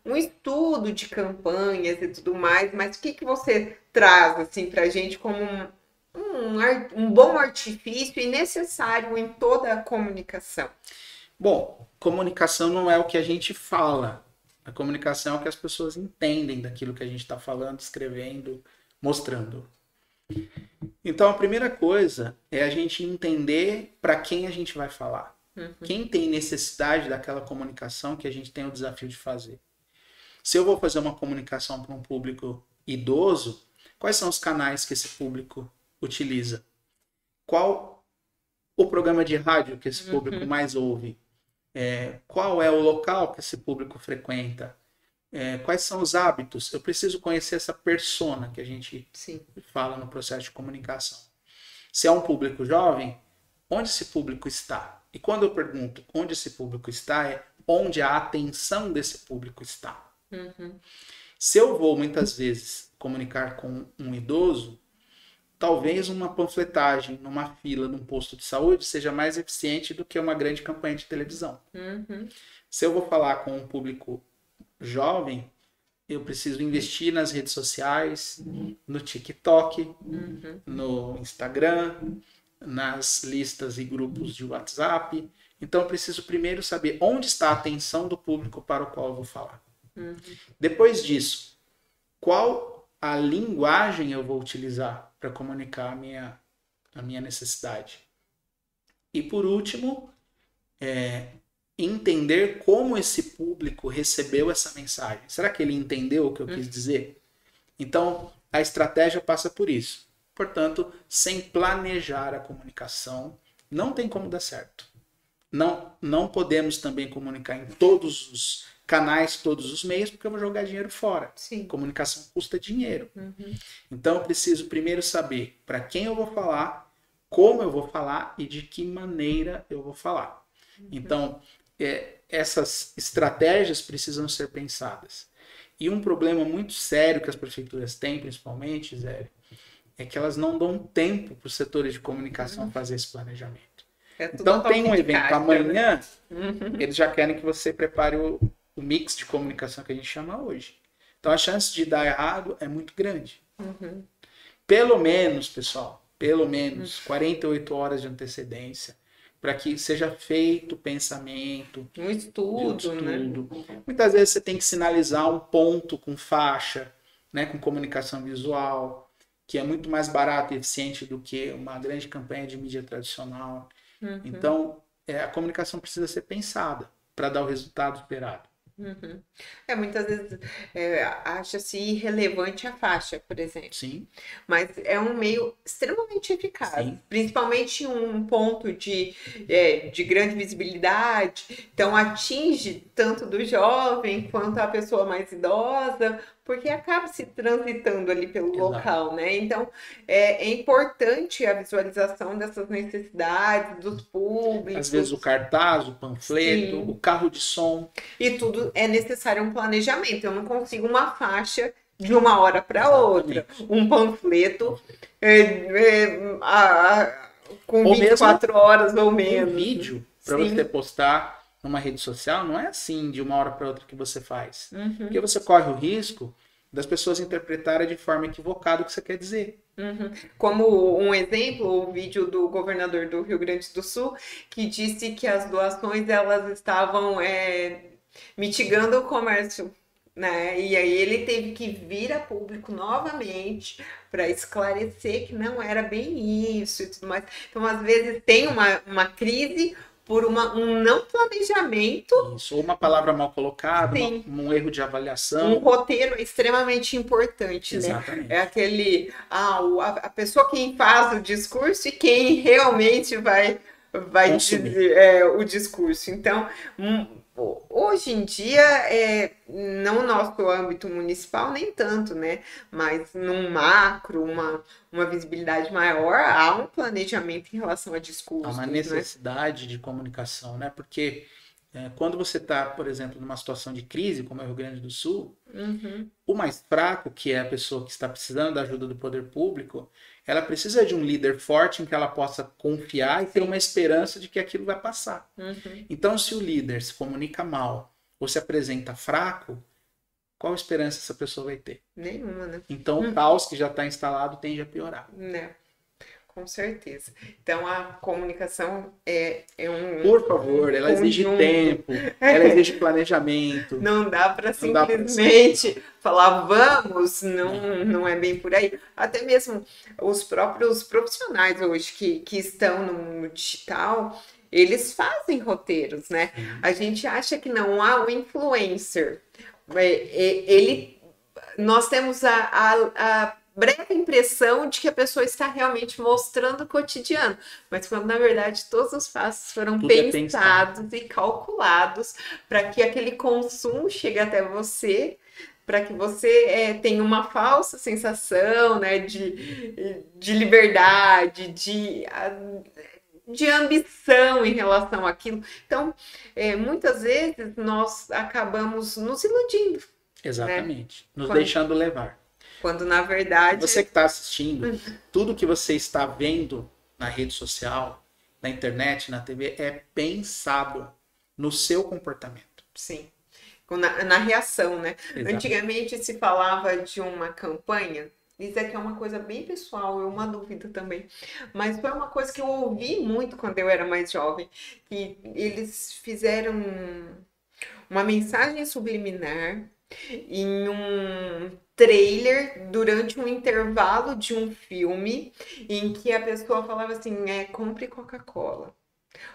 um estudo de campanhas e tudo mais, mas o que você traz assim, para a gente como um bom artifício e necessário em toda a comunicação? Bom, comunicação não é o que a gente fala. A comunicação é o que as pessoas entendem daquilo que a gente está falando, escrevendo, mostrando. Então, a primeira coisa é a gente entender para quem a gente vai falar. Quem tem necessidade daquela comunicação que a gente tem o desafio de fazer. Se eu vou fazer uma comunicação para um público idoso, quais são os canais que esse público utiliza? Qual o programa de rádio que esse público mais ouve? Qual é o local que esse público frequenta? Quais são os hábitos? Eu preciso conhecer essa persona que a gente fala no processo de comunicação. Se é um público jovem, onde esse público está? E quando eu pergunto onde esse público está, é onde a atenção desse público está. Se eu vou muitas vezes comunicar com um idoso, talvez uma panfletagem numa fila num posto de saúde seja mais eficiente do que uma grande campanha de televisão. Se eu vou falar com um público jovem, eu preciso investir nas redes sociais, no TikTok, no Instagram, nas listas e grupos de WhatsApp. Então eu preciso primeiro saber onde está a atenção do público para o qual eu vou falar. Depois disso, qual a linguagem eu vou utilizar para comunicar a minha necessidade. E por último, entender como esse público recebeu essa mensagem. Será que ele entendeu o que eu quis dizer? Então, a estratégia passa por isso. Portanto, sem planejar a comunicação, não tem como dar certo. Não podemos também comunicar em todos os canais, todos os meios, porque eu vou jogar dinheiro fora. Comunicação custa dinheiro. Então, eu preciso primeiro saber para quem eu vou falar, como eu vou falar e de que maneira eu vou falar. Então, essas estratégias precisam ser pensadas. E um problema muito sério que as prefeituras têm, principalmente, Zé, é que elas não dão tempo para os setores de comunicação fazer esse planejamento. Então, tem um evento amanhã, eles já querem que você prepare o mix de comunicação que a gente chama hoje. Então, a chance de dar errado é muito grande. Pelo menos, pessoal, 48 horas de antecedência para que seja feito o pensamento. Um estudo, né? Muitas vezes você tem que sinalizar um ponto com faixa, né, com comunicação visual, que é muito mais barato e eficiente do que uma grande campanha de mídia tradicional. Então, a comunicação precisa ser pensada para dar o resultado esperado. Muitas vezes acha-se irrelevante a faixa, por exemplo. Sim. Mas é um meio extremamente eficaz. Sim. Principalmente em um ponto de grande visibilidade. Então atinge tanto do jovem quanto a pessoa mais idosa, porque acaba se transitando ali pelo local, né? Então é importante a visualização dessas necessidades dos públicos. Às vezes o cartaz, o panfleto, o carro de som. E tudo é necessário um planejamento. Eu não consigo uma faixa de uma hora para outra. Um panfleto com ou 24 horas ou menos. Um vídeo para você postar numa rede social não é assim de uma hora para outra que você faz. Porque você corre o risco das pessoas interpretarem de forma equivocada o que você quer dizer. Como um exemplo, o vídeo do governador do Rio Grande do Sul, que disse que as doações elas estavam mitigando o comércio, né? E aí ele teve que vir a público novamente para esclarecer que não era bem isso e tudo mais. Então, às vezes, tem uma crise por um não planejamento. Isso, ou uma palavra mal colocada, um erro de avaliação. Um roteiro é extremamente importante, exatamente, né? É aquele, a pessoa quem faz o discurso e quem realmente vai dizer o discurso. Então, Hoje em dia, não no nosso âmbito municipal, nem tanto, né? Mas num macro, uma visibilidade maior, há um planejamento em relação a Há discursos, uma né? necessidade de comunicação, né? Porque quando você está, por exemplo, numa situação de crise, como é o Rio Grande do Sul, Uhum, o mais fraco, que é a pessoa que está precisando da ajuda do poder público, ela precisa de um líder forte em que ela possa confiar e ter uma esperança de que aquilo vai passar. uhum. Então, se o líder se comunica mal ou se apresenta fraco, qual esperança essa pessoa vai ter? Nenhuma, né? Então, o caos que já está instalado tende a piorar. Né? Com certeza. Então, a comunicação é Por favor, ela exige conjunto. tempo, ela exige planejamento. Não dá para Não dá pra simplesmente falar vamos, não é bem por aí. Até mesmo os próprios profissionais hoje que estão no digital, eles fazem roteiros, né? A gente acha que não há o influencer. Nós temos a breve impressão de que a pessoa está realmente mostrando o cotidiano, mas quando na verdade todos os passos foram Tudo é pensados e calculados para que aquele consumo chegue até você, para que você tenha uma falsa sensação, né, de liberdade, de ambição em relação àquilo. Então, muitas vezes nós acabamos nos iludindo, Exatamente. Nos Quando- deixando levar. quando na verdade Você que está assistindo, tudo que você está vendo na rede social, na internet, na TV, é pensado no seu comportamento. sim, na reação, né? Exato. Antigamente se falava de uma campanha, isso aqui é uma coisa bem pessoal, é uma dúvida também, mas foi uma coisa que eu ouvi muito quando eu era mais jovem, que eles fizeram uma mensagem subliminar em um trailer durante um intervalo de um filme em que a pessoa falava assim, compre Coca-Cola.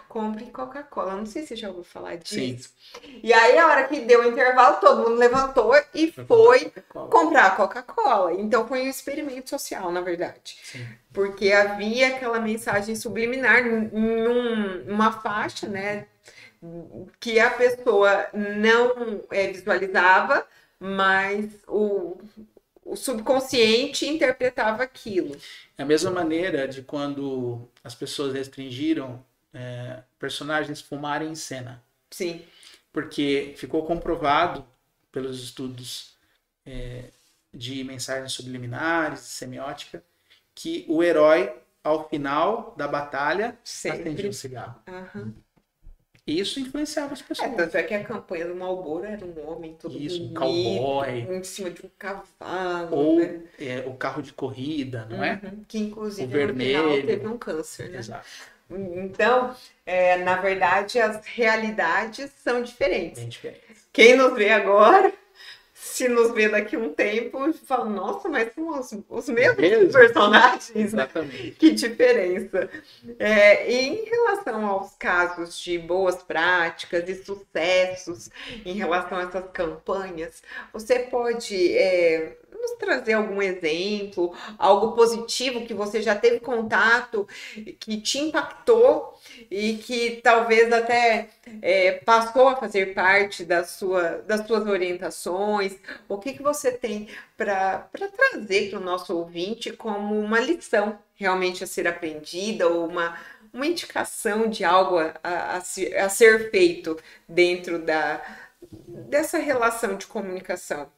Compre Coca-Cola. Não sei se você já ouviu falar Sim. disso. E aí, a hora que deu o intervalo, todo mundo levantou e foi comprar a Coca-Cola. Então, foi um experimento social, na verdade. Sim. Porque havia aquela mensagem subliminar numa faixa, né? Que a pessoa não visualizava, mas o subconsciente interpretava aquilo. É a mesma maneira de quando as pessoas restringiram personagens fumarem em cena. Sim. Porque ficou comprovado pelos estudos de mensagens subliminares, de semiótica, que o herói, ao final da batalha, acendia um cigarro. Aham. E isso influenciava as pessoas. Tanto é que a campanha do Marlboro era um homem todo Isso, um bonito, cowboy. em cima de um cavalo, Ou né? o carro de corrida, não é? Que inclusive O no final vermelho. teve um câncer, né? Exato. Então, na verdade, as realidades são diferentes. Bem diferente. Quem nos vê agora, se nos vê daqui a um tempo, fala, nossa, mas são os mesmos personagens, né? Exatamente. Que diferença. E em relação aos casos de boas práticas e sucessos em relação a essas campanhas, você pode nos trazer algum exemplo, algo positivo que você já teve contato, que te impactou e que talvez até passou a fazer parte das suas orientações? O que você tem para trazer para o nosso ouvinte como uma lição realmente a ser aprendida ou uma indicação de algo a ser feito dentro dessa relação de comunicação?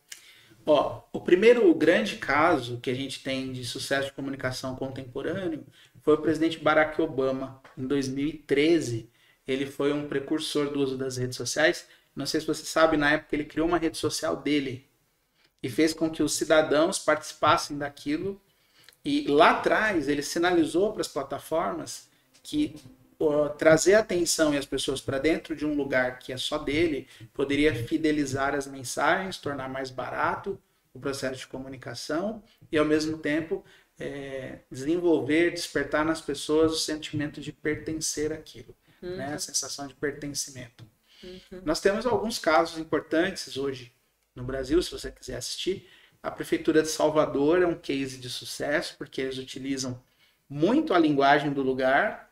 O primeiro grande caso que a gente tem de sucesso de comunicação contemporâneo foi o presidente Barack Obama, em 2013. Ele foi um precursor do uso das redes sociais. Não sei se você sabe, na época ele criou uma rede social dele e fez com que os cidadãos participassem daquilo. E lá atrás ele sinalizou para as plataformas que trazer a atenção e as pessoas para dentro de um lugar que é só dele poderia fidelizar as mensagens, tornar mais barato o processo de comunicação e, ao mesmo tempo, desenvolver, despertar nas pessoas o sentimento de pertencer àquilo, né? A sensação de pertencimento. Nós temos alguns casos importantes hoje no Brasil, se você quiser assistir. A Prefeitura de Salvador é um case de sucesso, porque eles utilizam muito a linguagem do lugar,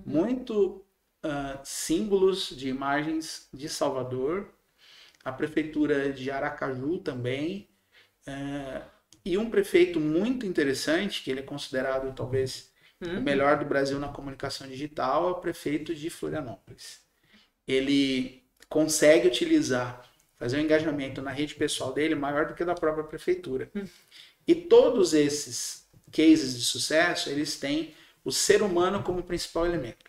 muito símbolos de imagens de Salvador, a prefeitura de Aracaju também, e um prefeito muito interessante, que ele é considerado talvez o melhor do Brasil na comunicação digital, é o prefeito de Florianópolis. Ele consegue fazer um engajamento na rede pessoal dele maior do que da própria prefeitura. E todos esses cases de sucesso, eles têm o ser humano como principal elemento.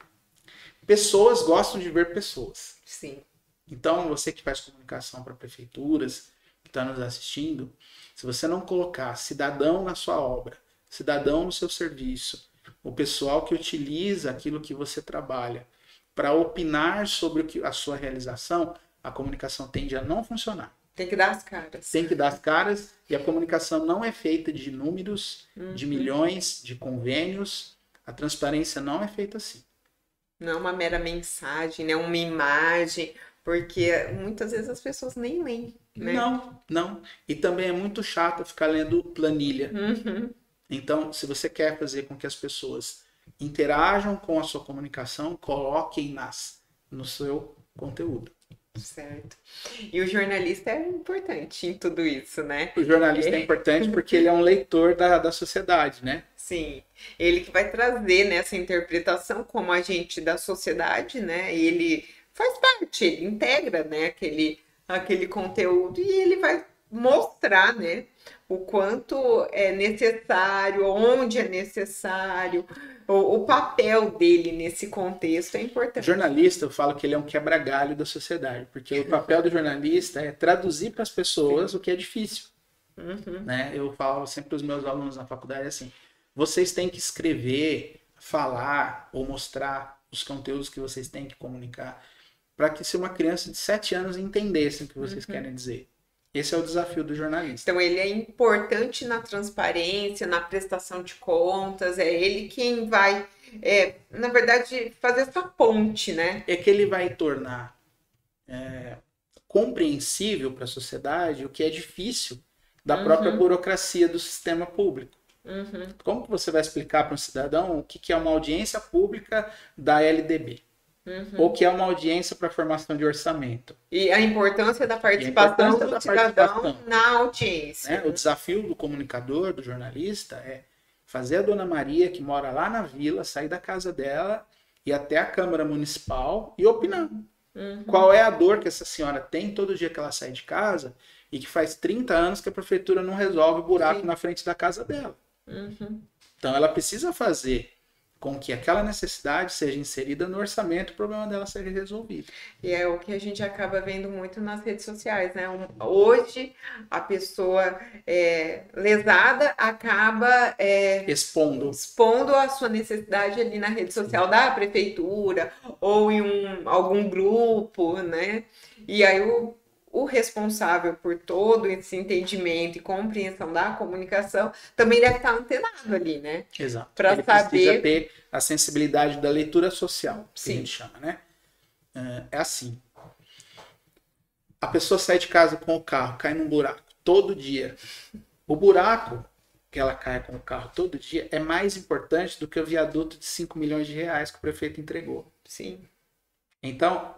Pessoas gostam de ver pessoas. Sim. Então, você que faz comunicação para prefeituras, que está nos assistindo, se você não colocar cidadão na sua obra, cidadão no seu serviço, o pessoal que utiliza aquilo que você trabalha para opinar sobre a sua realização, a comunicação tende a não funcionar. Tem que dar as caras. Tem que dar as caras, e a comunicação não é feita de números, de milhões, de convênios. A transparência não é feita assim. Não é uma mera mensagem, né? Uma imagem, porque muitas vezes as pessoas nem leem, né? Não. E também é muito chato ficar lendo planilha. Então, se você quer fazer com que as pessoas interajam com a sua comunicação, coloquem-nas no seu conteúdo. Certo. E o jornalista é importante em tudo isso, né? O jornalista é importante porque ele é um leitor da sociedade, né? Sim, ele que vai trazer, né, essa interpretação como agente da sociedade, né? E ele faz parte, ele integra, né, aquele conteúdo e ele vai mostrar, né, o quanto é necessário, onde é necessário, o papel dele nesse contexto é importante. O jornalista, eu falo que ele é um quebra-galho da sociedade, porque o papel do jornalista é traduzir para as pessoas o que é difícil. Né? Eu falo sempre para os meus alunos na faculdade assim, vocês têm que escrever, falar ou mostrar os conteúdos que vocês têm que comunicar para que se uma criança de 7 anos entendesse o que vocês querem dizer. Esse é o desafio do jornalista. Então, ele é importante na transparência, na prestação de contas, é ele quem vai, na verdade, fazer essa ponte, né? É que ele vai tornar compreensível para a sociedade o que é difícil da própria burocracia do sistema público. Como que você vai explicar para um cidadão o que é uma audiência pública da LDB? Ou que é uma audiência para formação de orçamento. E a importância da participação do cidadão na audiência. Né? O desafio do comunicador, do jornalista, é fazer a Dona Maria, que mora lá na vila, sair da casa dela e ir até a Câmara Municipal e opinar. Qual é a dor que essa senhora tem todo dia que ela sai de casa e que faz 30 anos que a prefeitura não resolve o buraco na frente da casa dela. Então ela precisa fazer com que aquela necessidade seja inserida no orçamento, o problema dela seja resolvido. E é o que a gente acaba vendo muito nas redes sociais, né? Hoje, a pessoa lesada acaba expondo a sua necessidade ali na rede social da prefeitura ou em algum grupo, né? E aí o responsável por todo esse entendimento e compreensão da comunicação também deve estar antenado ali, né? Exato. Para Ele saber... precisa ter a sensibilidade da leitura social, que Sim. a gente chama, né? É assim. A pessoa sai de casa com o carro, cai num buraco todo dia. O buraco que ela cai com o carro todo dia é mais importante do que o viaduto de 5 milhões de reais que o prefeito entregou. Sim. Então,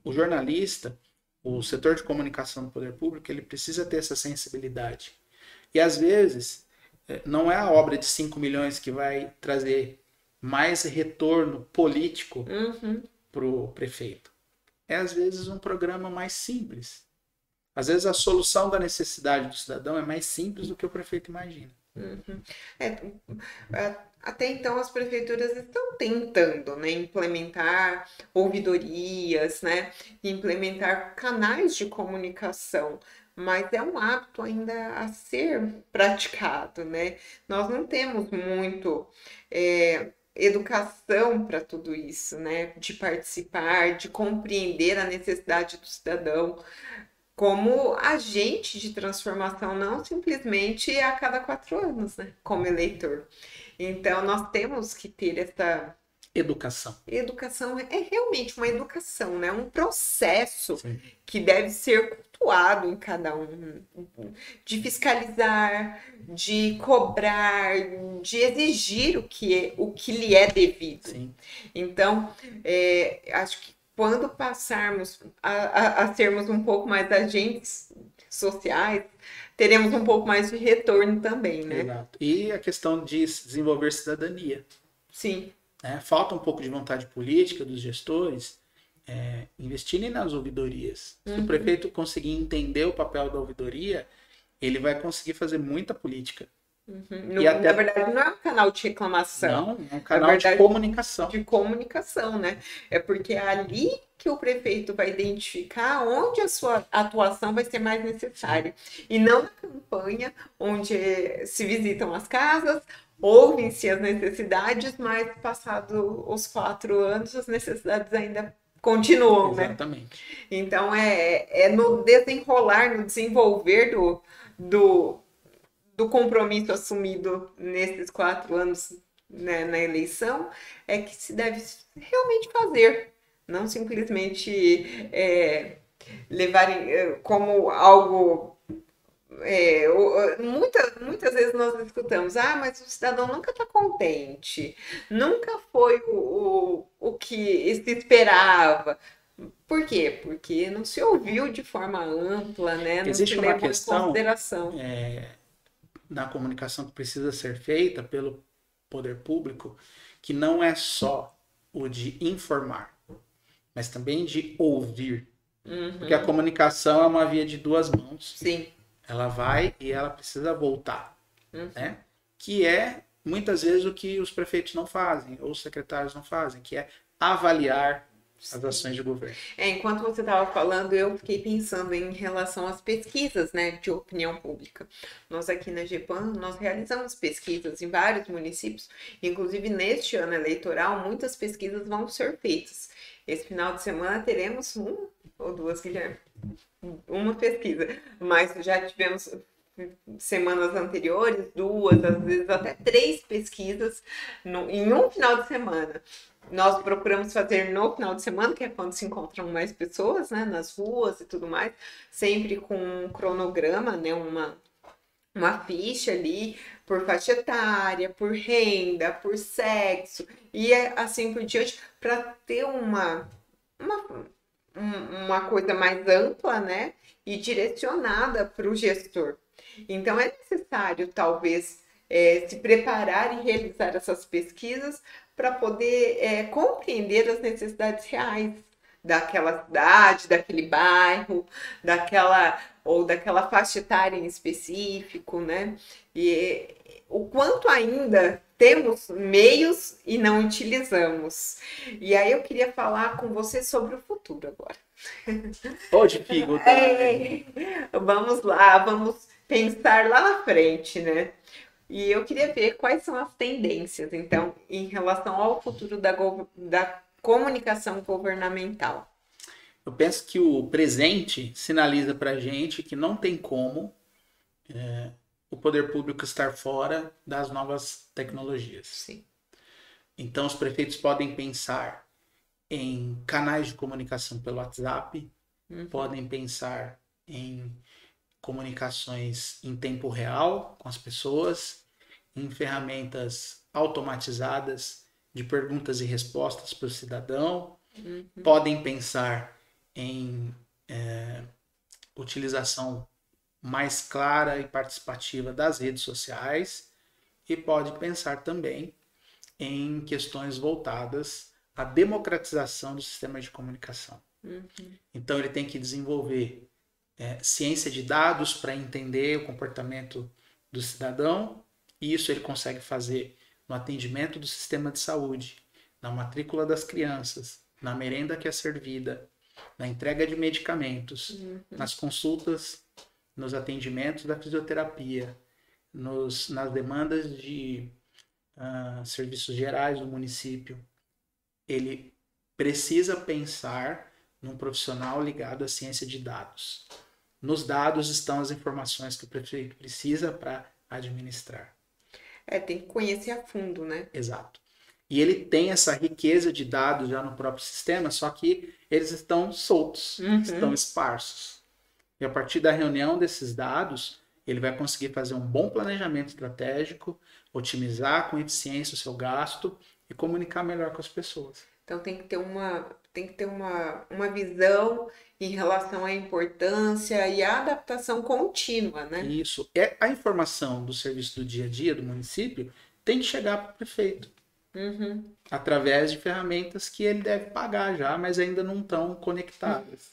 o jornalista, o setor de comunicação do poder público, ele precisa ter essa sensibilidade. E às vezes, não é a obra de 5 milhões que vai trazer mais retorno político para o prefeito. É às vezes um programa mais simples. Às vezes a solução da necessidade do cidadão é mais simples do que o prefeito imagina. Até então as prefeituras estão tentando, né, implementar ouvidorias, né, implementar canais de comunicação, mas é um hábito ainda a ser praticado, né? Nós não temos muito educação para tudo isso, né? De participar, de compreender a necessidade do cidadão como agente de transformação, não simplesmente a cada 4 anos, né? Como eleitor. Então, nós temos que ter educação. Educação é realmente uma educação, né? Um processo Sim. que deve ser cultuado em cada um, de fiscalizar, de cobrar, de exigir o que lhe é devido. Sim. Então, acho que quando passarmos a sermos um pouco mais agentes sociais, teremos um pouco mais de retorno também, né? Exato. E a questão de desenvolver cidadania. Sim. Né? Falta um pouco de vontade política dos gestores investirem nas ouvidorias. Se o prefeito conseguir entender o papel da ouvidoria, ele vai conseguir fazer muita política. E até... Na verdade, não é um canal de reclamação. Não, é um canal de comunicação. De comunicação, né? É porque é ali que o prefeito vai identificar onde a sua atuação vai ser mais necessária. E não na campanha, onde se visitam as casas, ouvem-se as necessidades, mas passado os 4 anos, as necessidades ainda continuam, Exatamente. Né? Então, é no desenrolar, no desenvolver do compromisso assumido nesses 4 anos, né, na eleição, é que se deve realmente fazer, não simplesmente levar como algo... muitas vezes nós escutamos, mas o cidadão nunca está contente, nunca foi o que se esperava. Por quê? Porque não se ouviu de forma ampla, né? Não Existe se uma levou questão em consideração. Na comunicação que precisa ser feita pelo poder público, que não é só o de informar, mas também de ouvir. Porque a comunicação é uma via de 2 mãos. Sim. Ela vai e ela precisa voltar. Né? Que é, muitas vezes, o que os prefeitos não fazem, ou os secretários não fazem, que é avaliar as ações de governo. Enquanto você estava falando, eu fiquei pensando em relação às pesquisas, né, de opinião pública. Nós aqui na GEPAM, nós realizamos pesquisas em vários municípios, inclusive neste ano eleitoral, muitas pesquisas vão ser feitas. Esse final de semana teremos 1 ou 2, Guilherme? Uma pesquisa, mas já tivemos semanas anteriores 2, às vezes até 3 pesquisas em um final de semana. Nós procuramos fazer no final de semana, que é quando se encontram mais pessoas, né, nas ruas e tudo mais, sempre com um cronograma, né, uma ficha ali por faixa etária, por renda, por sexo e assim por diante, para ter uma coisa mais ampla, né, e direcionada para o gestor. Então é necessário, talvez, se preparar e realizar essas pesquisas para poder compreender as necessidades reais daquela cidade, daquele bairro, daquela faixa etária em específico, né? E o quanto ainda temos meios e não utilizamos. E aí eu queria falar com você sobre o futuro agora. Pode, Figo. Vamos lá, vamos pensar lá na frente, né? E eu queria ver quais são as tendências, então, em relação ao futuro da comunicação governamental. Eu penso que o presente sinaliza para a gente que não tem como o poder público estar fora das novas tecnologias. Sim. Então, os prefeitos podem pensar em canais de comunicação pelo WhatsApp, podem pensar em comunicações em tempo real com as pessoas, em ferramentas automatizadas de perguntas e respostas para o cidadão, podem pensar em utilização mais clara e participativa das redes sociais e pode pensar também em questões voltadas à democratização do sistema de comunicação. Então ele tem que desenvolver ciência de dados para entender o comportamento do cidadão, e isso ele consegue fazer no atendimento do sistema de saúde, na matrícula das crianças, na merenda que é servida, na entrega de medicamentos, nas consultas, nos atendimentos da fisioterapia, nas demandas de serviços gerais do município. Ele precisa pensar num profissional ligado à ciência de dados. Nos dados estão as informações que o prefeito precisa para administrar. Tem que conhecer a fundo, né? Exato. E ele tem essa riqueza de dados já no próprio sistema, só que eles estão soltos, estão esparsos. E a partir da reunião desses dados, ele vai conseguir fazer um bom planejamento estratégico, otimizar com eficiência o seu gasto e comunicar melhor com as pessoas. Então tem que ter uma visão em relação à importância e à adaptação contínua, né? Isso. A informação do serviço do dia a dia do município tem que chegar para o prefeito. Através de ferramentas que ele deve pagar já, mas ainda não estão conectadas.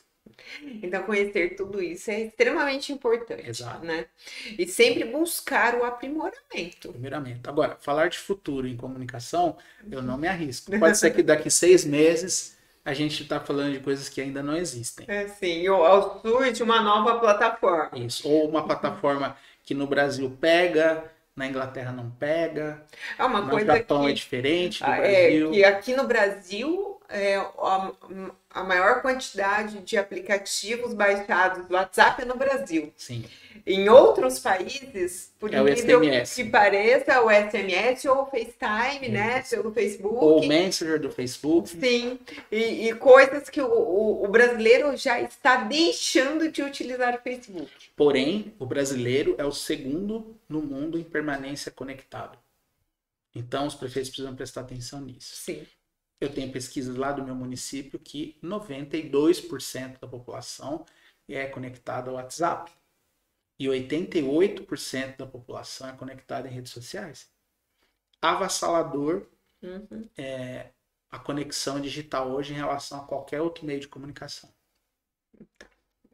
Então, conhecer tudo isso é extremamente importante, Exato. né? E sempre buscar o aprimoramento. Primeiramente. Agora, falar de futuro em comunicação, eu não me arrisco. Pode ser que daqui 6 meses a gente está falando de coisas que ainda não existem. É assim, ou surge uma nova plataforma. Isso. Ou uma plataforma que no Brasil pega, na Inglaterra não pega, É uma no coisa Japão que, é diferente do Brasil. que aqui no Brasil a maior quantidade de aplicativos baixados do WhatsApp é no Brasil. Sim. Em outros países, por É o incrível SMS. que pareça, o SMS ou o FaceTime, né? Pelo Facebook. Ou o Messenger do Facebook. Sim, e coisas que o brasileiro já está deixando de utilizar o Facebook. Porém, o brasileiro é o segundo no mundo em permanência conectado. Então, os prefeitos precisam prestar atenção nisso. Sim. Eu tenho pesquisas lá do meu município que 92% da população é conectada ao WhatsApp. E 88% da população é conectada em redes sociais. Avassalador a conexão digital hoje em relação a qualquer outro meio de comunicação.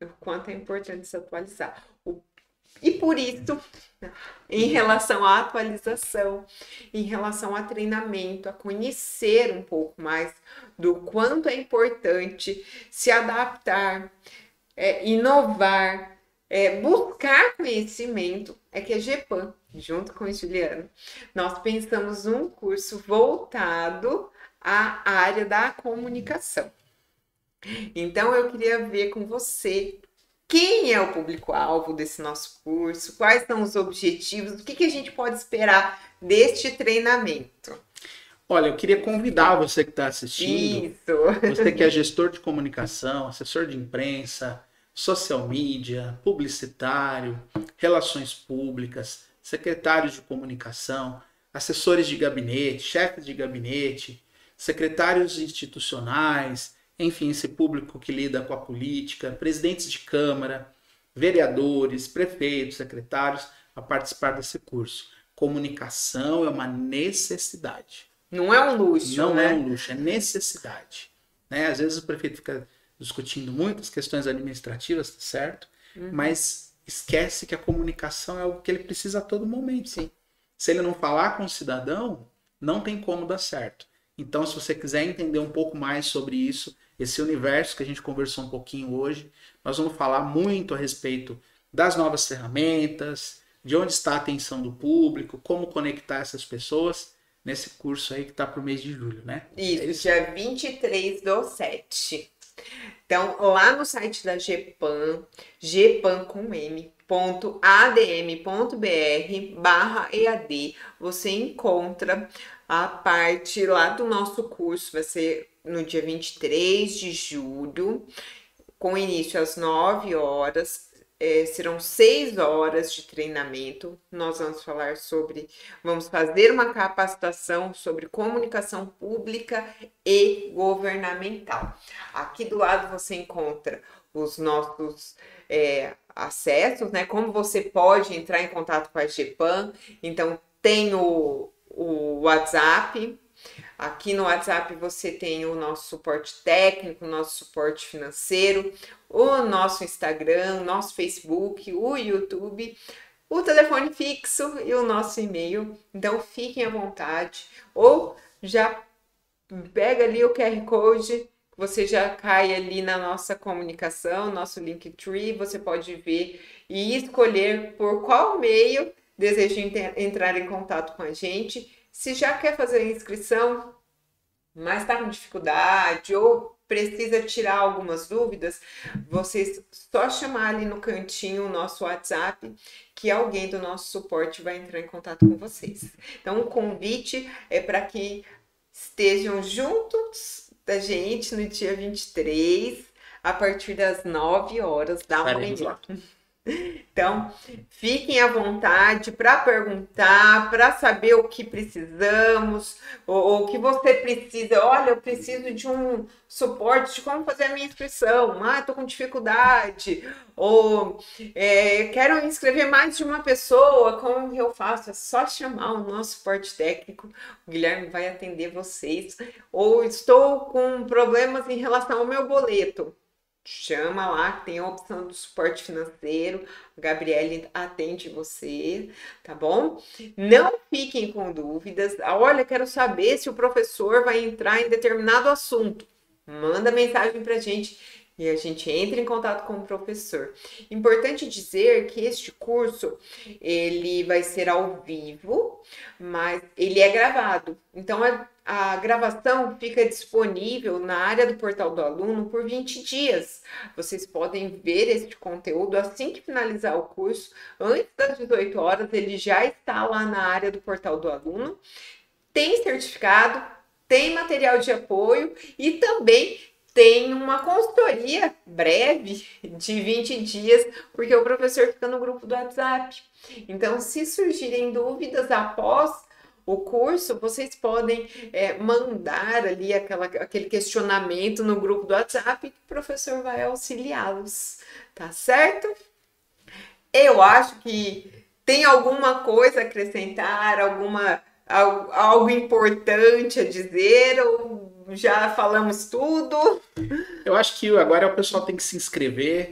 O quanto é importante se atualizar. E por isso, em relação à atualização, em relação a treinamento, a conhecer um pouco mais do quanto é importante se adaptar, inovar, buscar conhecimento, é que a GEPAM, junto com o Juliano, nós pensamos um curso voltado à área da comunicação. Então, eu queria ver com você quem é o público-alvo desse nosso curso, quais são os objetivos, o que a gente pode esperar deste treinamento. Olha, eu queria convidar você que está assistindo, você que é gestor de comunicação, assessor de imprensa, social media, publicitário, relações públicas, secretários de comunicação, assessores de gabinete, chefes de gabinete, secretários institucionais, enfim, esse público que lida com a política, presidentes de Câmara, vereadores, prefeitos, secretários, a participar desse curso. Comunicação é uma necessidade. Não é um luxo, Não né? é um luxo, é necessidade. Né? Às vezes o prefeito fica discutindo muitas questões administrativas, tá certo? Mas esquece que a comunicação é algo que ele precisa a todo momento. Sim. Se ele não falar com o cidadão, não tem como dar certo. Então, se você quiser entender um pouco mais sobre isso, esse universo que a gente conversou um pouquinho hoje, nós vamos falar muito a respeito das novas ferramentas, de onde está a atenção do público, como conectar essas pessoas nesse curso aí que está para o mês de julho, né? Isso, dia 23/7. Então, lá no site da GEPAM, gepan.adm.br/EAD, você encontra a parte lá do nosso curso. Vai ser no dia 23 de julho, com início às 9 horas. Serão 6 horas de treinamento. Nós vamos fazer uma capacitação sobre comunicação pública e governamental. Aqui do lado você encontra os nossos acessos, né? Como você pode entrar em contato com a GEPAM. Então, tem o WhatsApp. Aqui no WhatsApp você tem o nosso suporte técnico, o nosso suporte financeiro, o nosso Instagram, o nosso Facebook, o YouTube, o telefone fixo e o nosso e-mail. Então fiquem à vontade. Ou já pega ali o QR Code, você já cai ali na nossa comunicação, nosso Linktree, você pode ver e escolher por qual meio deseja entrar em contato com a gente. Se já quer fazer a inscrição, mas está com dificuldade ou precisa tirar algumas dúvidas, vocês só chamar ali no cantinho o nosso WhatsApp, que alguém do nosso suporte vai entrar em contato com vocês. Então, o convite é para que estejam juntos da gente no dia 23, a partir das 9 horas da manhã. Então, fiquem à vontade para perguntar, para saber o que precisamos, ou o que você precisa. Olha, eu preciso de um suporte de como fazer a minha inscrição. Estou com dificuldade. Ou quero inscrever mais de uma pessoa. Como eu faço? É só chamar o nosso suporte técnico. O Guilherme vai atender vocês. Ou estou com problemas em relação ao meu boleto. Chama lá, tem a opção do suporte financeiro, a Gabriele atende você, tá bom? Não fiquem com dúvidas. Olha, quero saber se o professor vai entrar em determinado assunto. Manda mensagem pra gente e a gente entra em contato com o professor. Importante dizer que este curso, ele vai ser ao vivo, mas ele é gravado. Então, a gravação fica disponível na área do portal do aluno por 20 dias. Vocês podem ver este conteúdo assim que finalizar o curso. Antes das 18 horas, ele já está lá na área do portal do aluno. Tem certificado, tem material de apoio e também tem uma consultoria breve de 20 dias, porque o professor fica no grupo do WhatsApp. Então, se surgirem dúvidas após o curso, vocês podem mandar ali aquele questionamento no grupo do WhatsApp que o professor vai auxiliá-los, tá certo? Eu acho que tem alguma coisa a acrescentar, algo importante a dizer, ou já falamos tudo? Eu acho que agora o pessoal tem que se inscrever,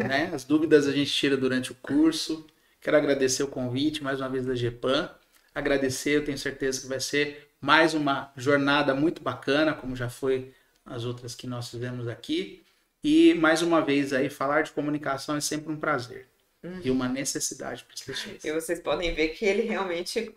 né? As dúvidas a gente tira durante o curso. Quero agradecer o convite mais uma vez da GEPAN. Agradecer, eu tenho certeza que vai ser mais uma jornada muito bacana, como já foi as outras que nós fizemos aqui. E mais uma vez aí, falar de comunicação é sempre um prazer e uma necessidade para as pessoas. E vocês podem ver que ele realmente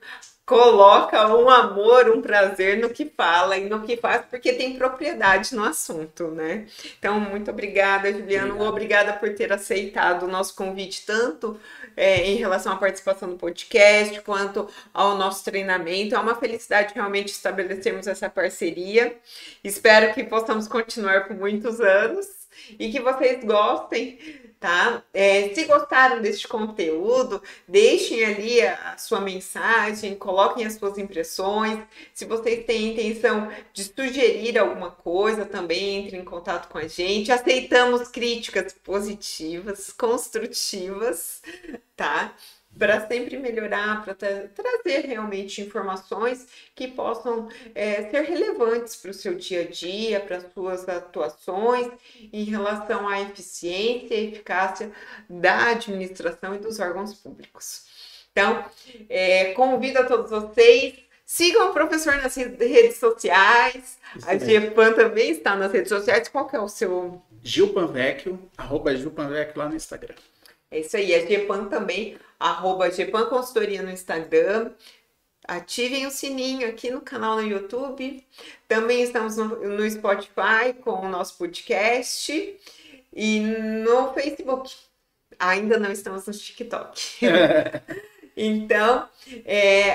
coloca um amor, um prazer no que fala e no que faz, porque tem propriedade no assunto, né? Então, muito obrigada, Juliano. Obrigada por ter aceitado o nosso convite, tanto em relação à participação no podcast, quanto ao nosso treinamento. É uma felicidade realmente estabelecermos essa parceria. Espero que possamos continuar por muitos anos e que vocês gostem, tá? Se gostaram deste conteúdo, deixem ali a sua mensagem, coloquem as suas impressões. Se vocês têm intenção de sugerir alguma coisa, também entre em contato com a gente. Aceitamos críticas positivas, construtivas, tá? Para sempre melhorar, para trazer realmente informações que possam ser relevantes para o seu dia a dia, para as suas atuações em relação à eficiência e eficácia da administração e dos órgãos públicos. Então, convido a todos vocês, sigam o professor nas redes sociais, a GEPAN também está nas redes sociais. Qual que é o seu? Gilpanvecchio, @Gilpanvecchio lá no Instagram. É isso aí, a GEPAN também, @GEPAN Consultoria no Instagram. Ativem o sininho aqui no canal no YouTube. Também estamos no Spotify com o nosso podcast. E no Facebook. Ainda não estamos no TikTok. Então,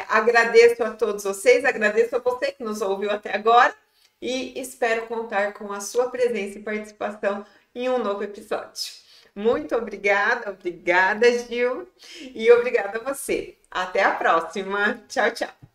agradeço a todos vocês, agradeço a você que nos ouviu até agora. E espero contar com a sua presença e participação em um novo episódio. Muito obrigada, Gil, e obrigada a você. Até a próxima. Tchau, tchau.